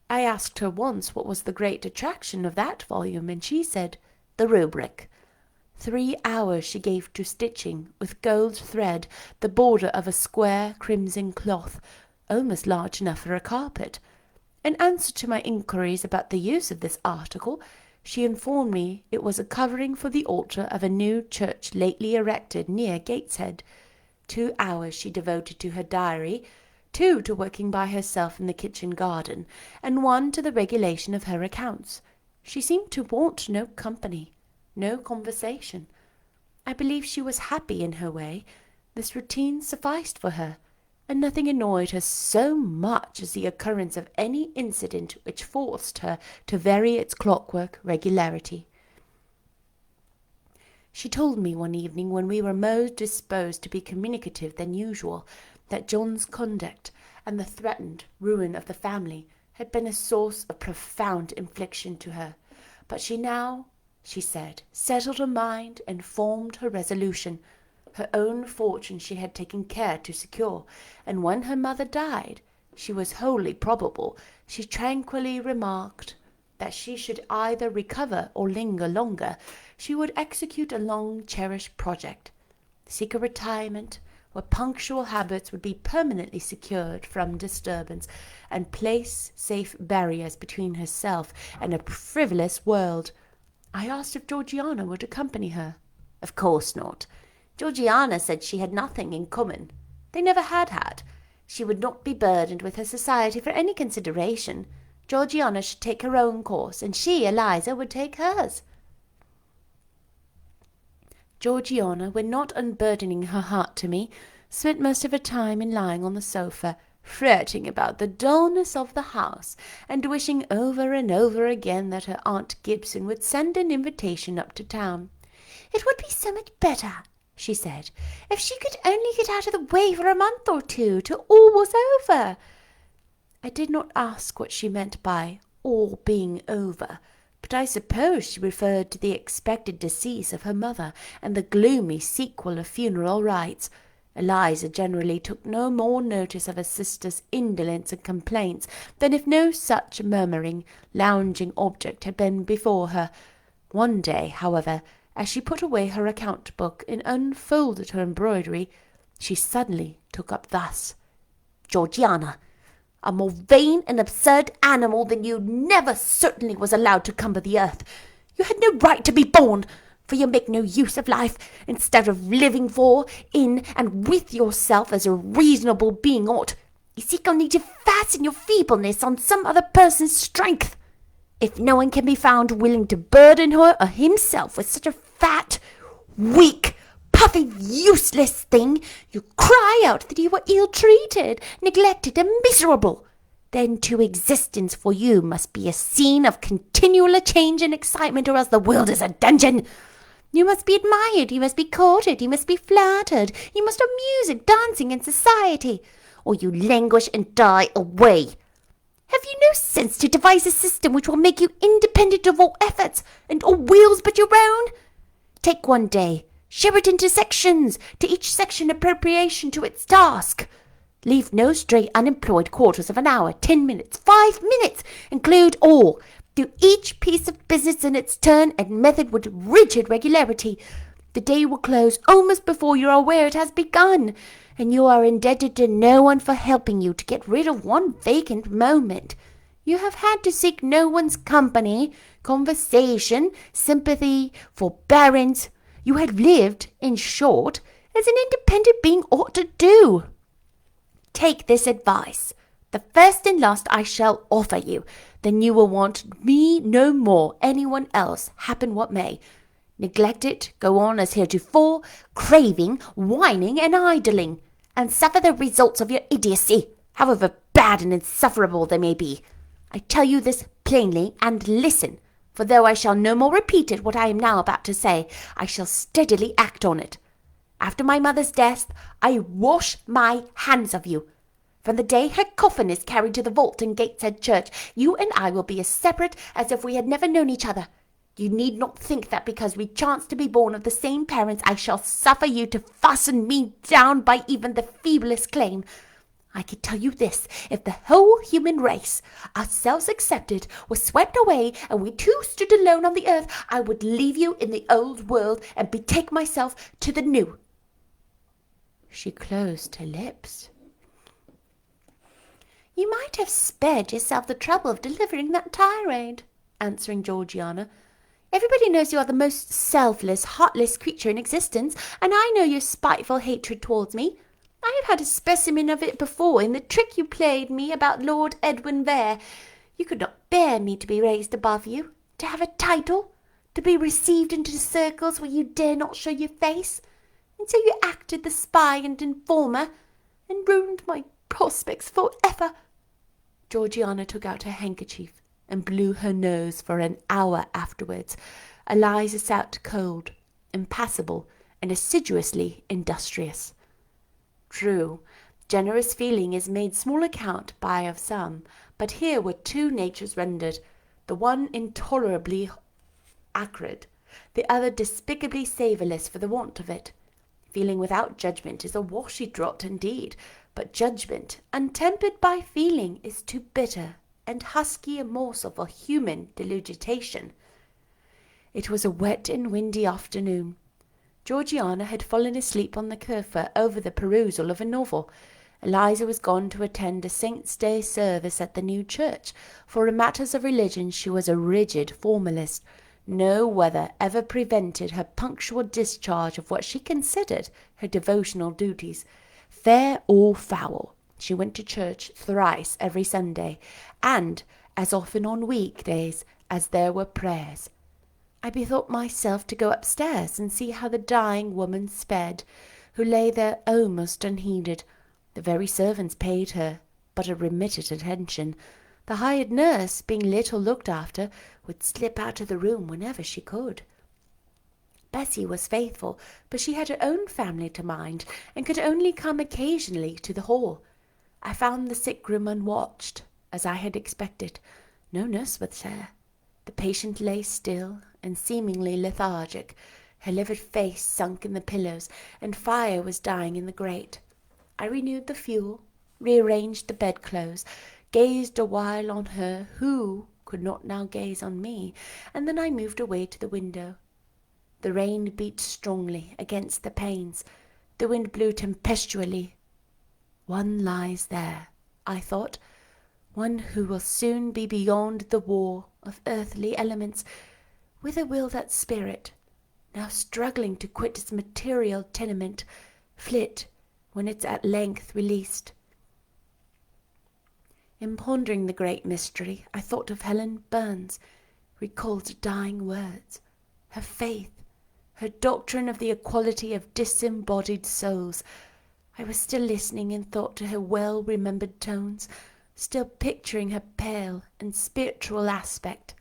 I asked her once what was the great attraction of that volume, and she said, "The rubric." 3 hours she gave to stitching, with gold thread, the border of a square crimson cloth, almost large enough for a carpet. In answer to my inquiries about the use of this article, she informed me it was a covering for the altar of a new church lately erected near Gateshead. 2 hours she devoted to her diary, 2 to working by herself in the kitchen garden, and 1 to the regulation of her accounts. She seemed to want no company, no conversation. I believe she was happy in her way. This routine sufficed for her, and nothing annoyed her so much as the occurrence of any incident which forced her to vary its clockwork regularity. She told me one evening, when we were more disposed to be communicative than usual, that John's conduct and the threatened ruin of the family had been a source of profound infliction to her. But she now, she said, settled her mind and formed her resolution. Her own fortune she had taken care to secure, and when her mother died, she was wholly probable, she tranquilly remarked, that she should either recover or linger longer. She would execute a long-cherished project, seek a retirement where punctual habits would be permanently secured from disturbance, and place safe barriers between herself and a frivolous world. I asked if Georgiana would accompany her. Of course not. Georgiana said she had nothing in common. They never had had. She would not be burdened with her society for any consideration. Georgiana should take her own course, and she, Eliza, would take hers. Georgiana, when not unburdening her heart to me, spent most of her time in lying on the sofa, fretting about the dullness of the house, and wishing over and over again that her Aunt Gibson would send an invitation up to town. "It would be so much better," she said, "if she could only get out of the way for a month or 2 till all was over." I did not ask what she meant by all being over, but I suppose she referred to the expected decease of her mother and the gloomy sequel of funeral rites. Eliza generally took no more notice of her sister's indolence and complaints than if no such murmuring, lounging object had been before her. One day, however, as she put away her account-book and unfolded her embroidery, she suddenly took up thus: "Georgiana, a more vain and absurd animal than you never certainly was allowed to cumber the earth. You had no right to be born, for you make no use of life, instead of living for, in, and with yourself as a reasonable being ought. You seek only to fasten your feebleness on some other person's strength. If no one can be found willing to burden her or himself with such a fat, weak, puffy, useless thing, you cry out that you were ill-treated, neglected, and miserable. Then too existence for you must be a scene of continual change and excitement, or else the world is a dungeon. You must be admired, you must be courted, you must be flattered, you must have music, dancing, and society, or you languish and die away. Have you no sense to devise a system which will make you independent of all efforts and all wills but your own? Take one day, share it into sections, to each section appropriation to its task. Leave no stray unemployed quarters of an hour, 10 minutes, 5 minutes. Include all. Do each piece of business in its turn and method with rigid regularity. The day will close almost before you are aware it has begun, and you are indebted to no one for helping you to get rid of one vacant moment. You have had to seek no one's company, conversation, sympathy, forbearance. You have lived, in short, as an independent being ought to do. Take this advice, the first and last I shall offer you. Then you will want me no more, anyone else, happen what may. Neglect it, go on as heretofore, craving, whining, and idling, and suffer the results of your idiocy, however bad and insufferable they may be. I tell you this plainly, and listen, for though I shall no more repeat it what I am now about to say, I shall steadily act on it. After my mother's death, I wash my hands of you. From the day her coffin is carried to the vault in Gateshead Church, you and I will be as separate as if we had never known each other. You need not think that because we chance to be born of the same parents, I shall suffer you to fasten me down by even the feeblest claim. I can tell you this, if the whole human race, ourselves excepted, was swept away and we two stood alone on the earth, I would leave you in the old world and betake myself to the new. She closed her lips. You might have spared yourself the trouble of delivering that tirade, answering Georgiana. Everybody knows you are the most selfless, heartless creature in existence, and I know your spiteful hatred towards me. I have had a specimen of it before in the trick you played me about Lord Edwin Vere. You could not bear me to be raised above you, to have a title, to be received into circles where you dare not show your face, and so you acted the spy and informer, and ruined my prospects for ever. Georgiana took out her handkerchief and blew her nose for an hour afterwards. Eliza sat cold, impassible, and assiduously industrious. True, generous feeling is made small account by of some, but here were two natures rendered, the one intolerably acrid, the other despicably savourless for the want of it. Feeling without judgment is a washy draught indeed, but judgment, untempered by feeling, is too bitter and husky a morsel for human delugitation. It was a wet and windy afternoon. Georgiana had fallen asleep on the sofa over the perusal of a novel. Eliza was gone to attend a Saint's Day service at the new church, for in matters of religion she was a rigid formalist. No weather ever prevented her punctual discharge of what she considered her devotional duties. Fair or foul, she went to church thrice every Sunday, and as often on weekdays as there were prayers. I bethought myself to go upstairs and see how the dying woman sped, who lay there almost unheeded. The very servants paid her but a remitted attention. The hired nurse, being little looked after, would slip out of the room whenever she could. Bessie was faithful, but she had her own family to mind, and could only come occasionally to the hall. I found the sick room unwatched, as I had expected. No nurse was there. The patient lay still and seemingly lethargic, her livid face sunk in the pillows, and fire was dying in the grate. I renewed the fuel, rearranged the bedclothes, gazed a while on her who could not now gaze on me, and then I moved away to the window. The rain beat strongly against the panes. The wind blew tempestuously. One lies there, I thought, one who will soon be beyond the war of earthly elements. Whither will that spirit, now struggling to quit its material tenement, flit when it's at length released? In pondering the great mystery, I thought of Helen Burns, recalled dying words, her faith, her doctrine of the equality of disembodied souls. I was still listening in thought to her well-remembered tones, still picturing her pale and spiritual aspect,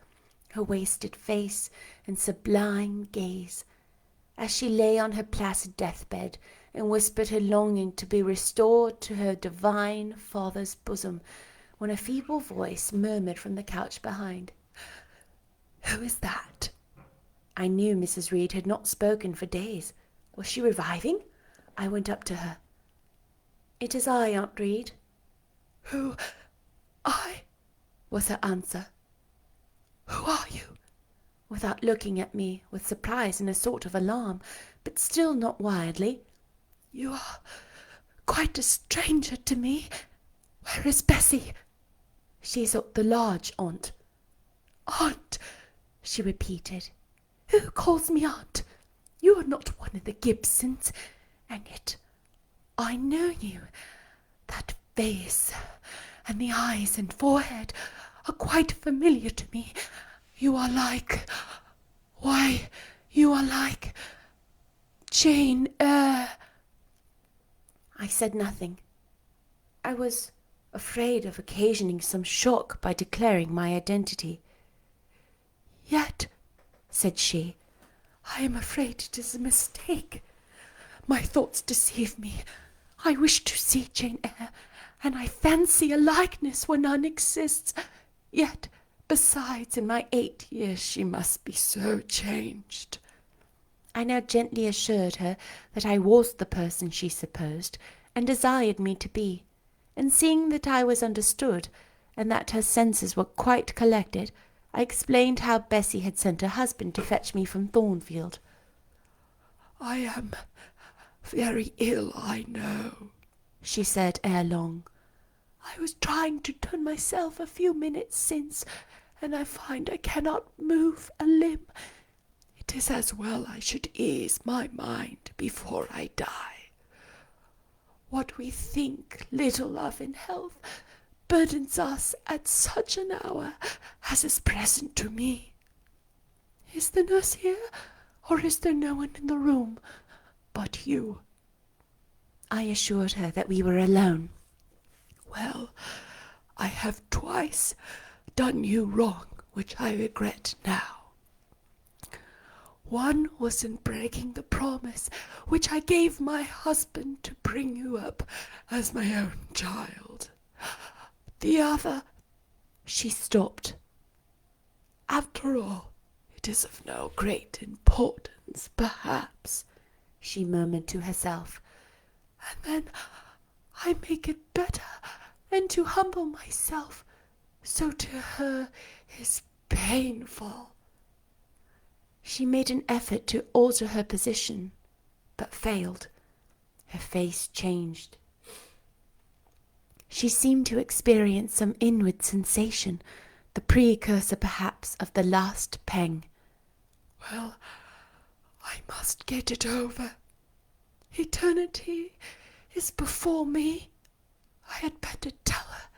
her wasted face and sublime gaze, as she lay on her placid deathbed and whispered her longing to be restored to her divine Father's bosom, when a feeble voice murmured from the couch behind, "Who is that?" I knew Mrs. Reed had not spoken for days. Was she reviving? I went up to her. "It is I, Aunt Reed." "Who? I?" was her answer. "Who are you?" Without looking at me, with surprise and a sort of alarm, but still not wildly. "You are quite a stranger to me. Where is Bessie?" "She is at the lodge, aunt." "Aunt," she repeated. "Who calls me aunt? You are not one of the Gibsons, and yet I know you. That face and the eyes and forehead are quite familiar to me. You are like, why, you are like Jane Eyre." I said nothing. I was afraid of occasioning some shock by declaring my identity. "Yet," said she, "I am afraid it is a mistake. My thoughts deceive me. I wish to see Jane Eyre, and I fancy a likeness where none exists. Yet, besides, in my 8 years she must be so changed. I now gently assured her that I was the person she supposed, and desired me to be, and seeing that I was understood, and that her senses were quite collected, I explained how Bessie had sent her husband to fetch me from Thornfield. "I am very ill, I know," she said ere long. "I was trying to turn myself a few minutes since, and I find I cannot move a limb. It is as well I should ease my mind before I die. What we think little of in health burdens us at such an hour as is present to me. Is the nurse here, or is there no one in the room but you?" I assured her that we were alone. "Well, I have twice done you wrong, which I regret now. One was in breaking the promise which I gave my husband to bring you up as my own child. The other—" She stopped. "After all, it is of no great importance, perhaps," she murmured to herself. "And then I make it better, and to humble myself so to her is painful." She made an effort to alter her position, but failed. Her face changed. She seemed to experience some inward sensation, the precursor perhaps of the last pang. "Well, I must get it over. Eternity is before me. I had better tell her.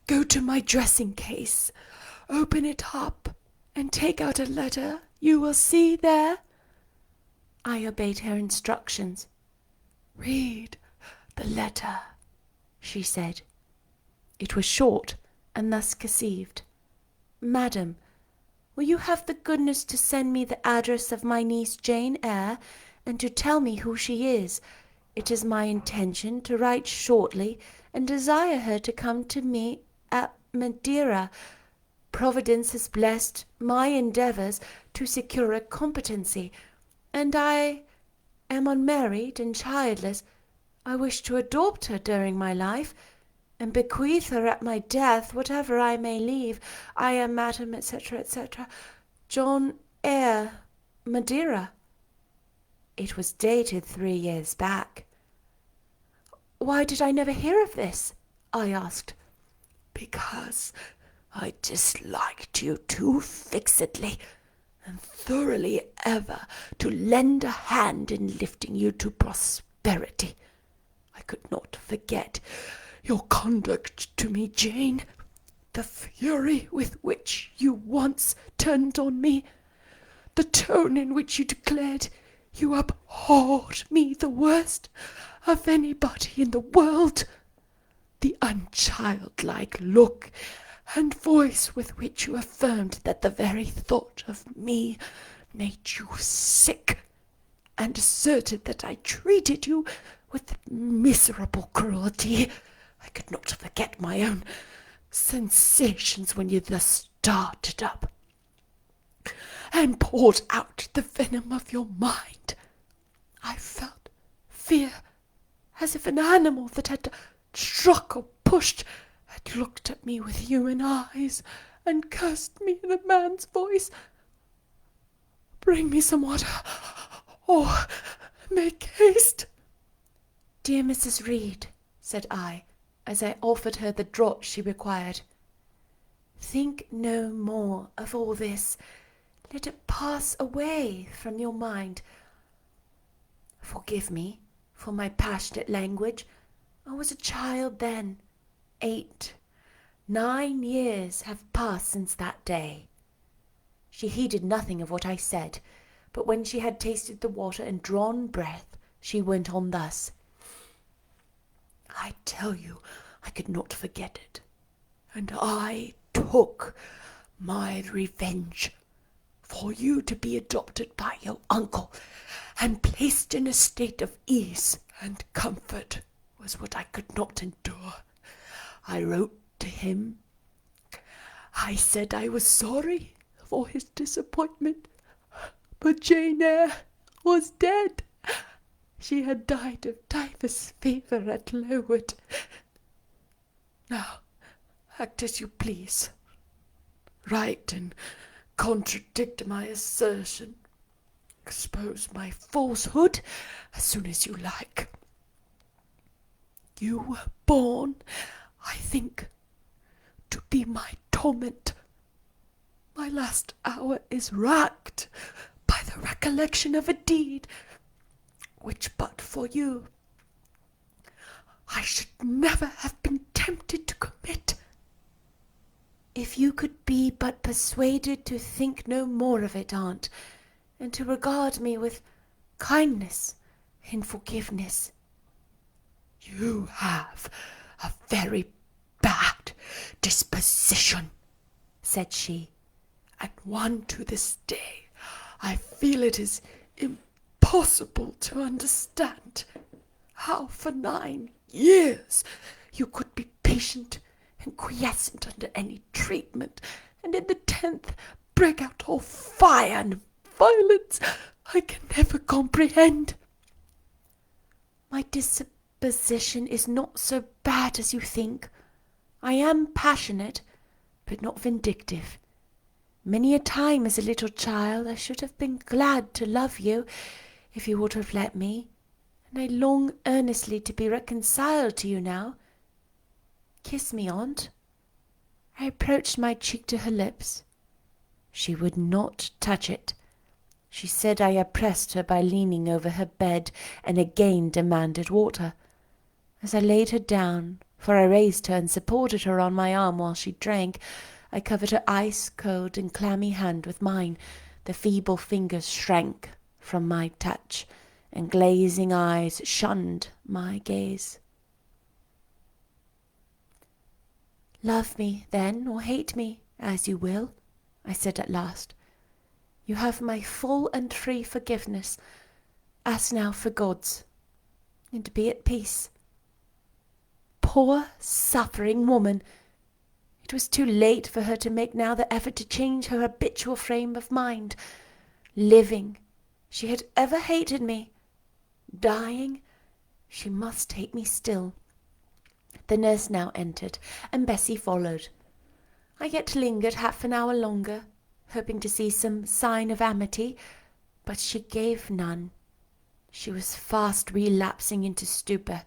Go to my dressing case, open it up, and take out a letter you will see there." I obeyed her instructions. "Read the letter," she said. It was short, and thus conceived. "Madam, will you have the goodness to send me the address of my niece Jane Eyre, and to tell me who she is? It is my intention to write shortly, and desire her to come to me at Madeira. Providence has blessed my endeavours to secure a competency, and I am unmarried and childless. I wish to adopt her during my life, and bequeath her at my death whatever I may leave. I am, Madam, etc., etc., John Eyre, Madeira." It was dated 3 years back. "Why did I never hear of this?" I asked. "Because I disliked you too fixedly and thoroughly ever to lend a hand in lifting you to prosperity. I could not forget your conduct to me, Jane, the fury with which you once turned on me, the tone in which you declared you abhorred me the worst of anybody in the world, the unchildlike look and voice with which you affirmed that the very thought of me made you sick, and asserted that I treated you with miserable cruelty. I could not forget my own sensations when you thus started up and poured out the venom of your mind. I felt fear, as if an animal that had struck or pushed had looked at me with human eyes and cursed me in a man's voice. Bring me some water, or make haste." "Dear Mrs. Reed," said I, as I offered her the draught she required, "think no more of all this. Let it pass away from your mind. Forgive me for my passionate language. I was a child then. 8, 9 years have passed since that day." She heeded nothing of what I said, but when she had tasted the water and drawn breath, she went on thus. "I tell you I could not forget it, and I took my revenge. for you to be adopted by your uncle and placed in a state of ease and comfort was what I could not endure. I wrote to him. I said I was sorry for his disappointment, but Jane Eyre was dead. She had died of typhus fever at Lowood. Now, act as you please. Write and contradict my assertion. Expose my falsehood as soon as you like. You were born, I think, to be my torment. My last hour is racked by the recollection of a deed which, but for you, I should never have been tempted to commit. If you could be but persuaded to think no more of it, aunt, and to regard me with kindness and forgiveness. You have a very bad disposition, said she, and one to this day I feel it is impossible to understand how for 9 years you could be patient and quiescent under any treatment, and in the 10th break out all fire and violence. I can never comprehend. My disposition is not so bad as you think. I am passionate, but not vindictive. Many a time as a little child I should have been glad to love you, if you would have let me, and I long earnestly to be reconciled to you now. Kiss me, aunt. I approached my cheek to her lips. She would not touch it. She said I oppressed her by leaning over her bed, and again demanded water. As I laid her down, for I raised her and supported her on my arm while she drank, I covered her ice-cold and clammy hand with mine. The feeble fingers shrank from my touch, and glazing eyes shunned my gaze. Love me, then, or hate me, as you will, I said at last. You have my full and free forgiveness. Ask now for God's, and be at peace. Poor, suffering woman! It was too late for her to make now the effort to change her habitual frame of mind. Living, she had ever hated me. Dying, she must hate me still. The nurse now entered, and Bessie followed. I yet lingered half an hour longer, hoping to see some sign of amity, but she gave none. She was fast relapsing into stupor,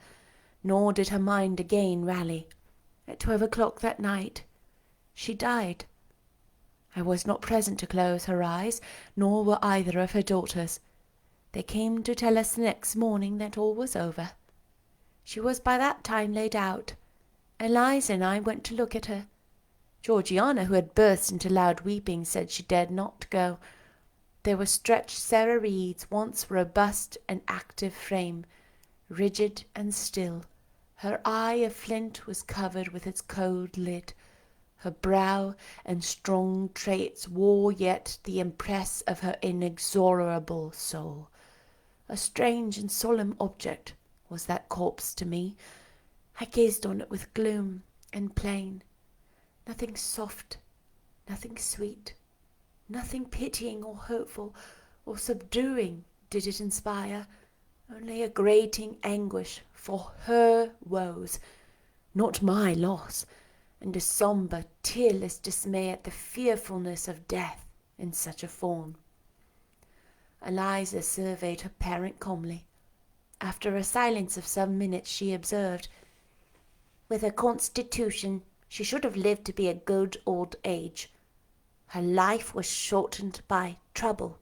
nor did her mind again rally. At 12 o'clock that night, she died. I was not present to close her eyes, nor were either of her daughters. They came to tell us the next morning that all was over. She was by that time laid out. Eliza and I went to look at her. Georgiana, who had burst into loud weeping, said she dared not go. There was stretched Sarah Reed's once robust and active frame, rigid and still. Her eye of flint was covered with its cold lid. Her brow and strong traits wore yet the impress of her inexorable soul. A strange and solemn object was that corpse to me. I gazed on it with gloom and pain. Nothing soft, nothing sweet, nothing pitying or hopeful or subduing did it inspire, only a grating anguish for her woes, not my loss, and a sombre, tearless dismay at the fearfulness of death in such a form. Eliza surveyed her parent calmly. After a silence of some minutes, she observed, "With her constitution, she should have lived to be a good old age. Her life was shortened by trouble."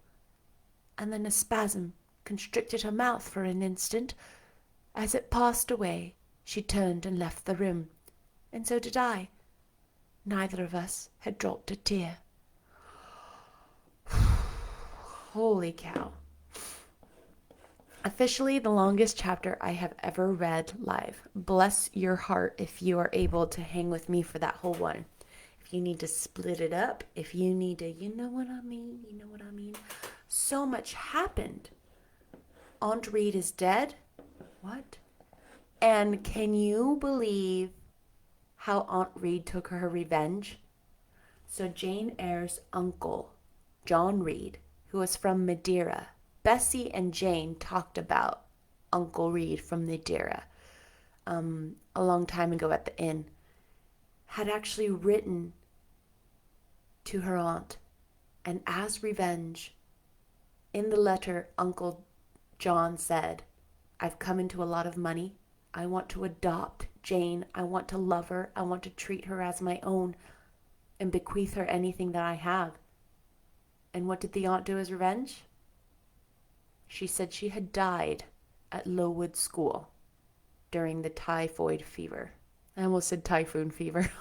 And then a spasm constricted her mouth for an instant. As it passed away, she turned and left the room, and so did I. Neither of us had dropped a tear. Holy cow. Officially the longest chapter I have ever read live. Bless your heart if you are able to hang with me for that whole one. if you need to split it up, if you need to, you know what I mean? You know what I mean? So much happened. Aunt Reed is dead. What? And can you believe how Aunt Reed took her revenge? So Jane Eyre's uncle, John Reed, who was from Madeira, Bessie and Jane talked about Uncle Reed from Madeira a long time ago at the inn, had actually written to her aunt, and as revenge, in the letter, Uncle John said, I've come into a lot of money. I want to adopt Jane. I want to love her. I want to treat her as my own and bequeath her anything that I have. And what did the aunt do as revenge? She said she had died at Lowood School during the typhoid fever. I almost said typhoon fever.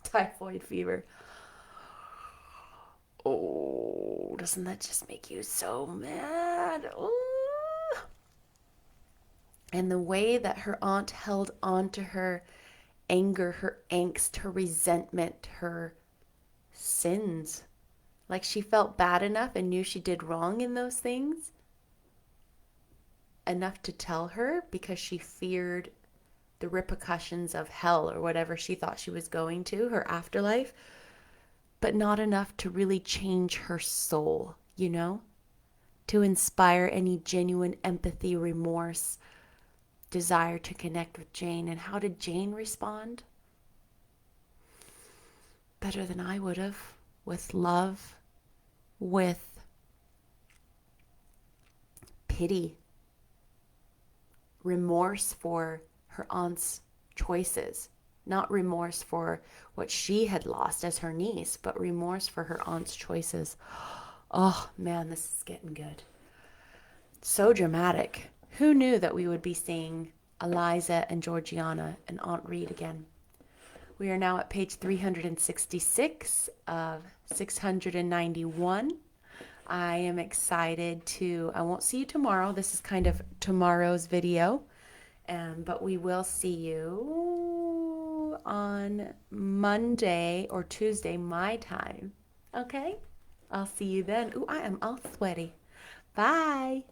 Typhoid fever. Oh, doesn't that just make you so mad? Ooh. And the way that her aunt held on to her anger, her angst, her resentment, her sins. Like she felt bad enough and knew she did wrong in those things enough to tell her because she feared the repercussions of hell or whatever she thought she was going to, her afterlife, but not enough to really change her soul, you know? To inspire any genuine empathy, remorse, desire to connect with Jane. And how did Jane respond? Better than I would have, with love, with pity, remorse for her aunt's choices. Not remorse for what she had lost as her niece, but remorse for her aunt's choices. Oh man, this is getting good. So dramatic. Who knew that we would be seeing Eliza and Georgiana and Aunt Reed again? We are now at page 366 of 691. I am excited I won't see you tomorrow. This is kind of tomorrow's video. But we will see you on Monday or Tuesday, my time. Okay? I'll see you then. Ooh, I am all sweaty. Bye.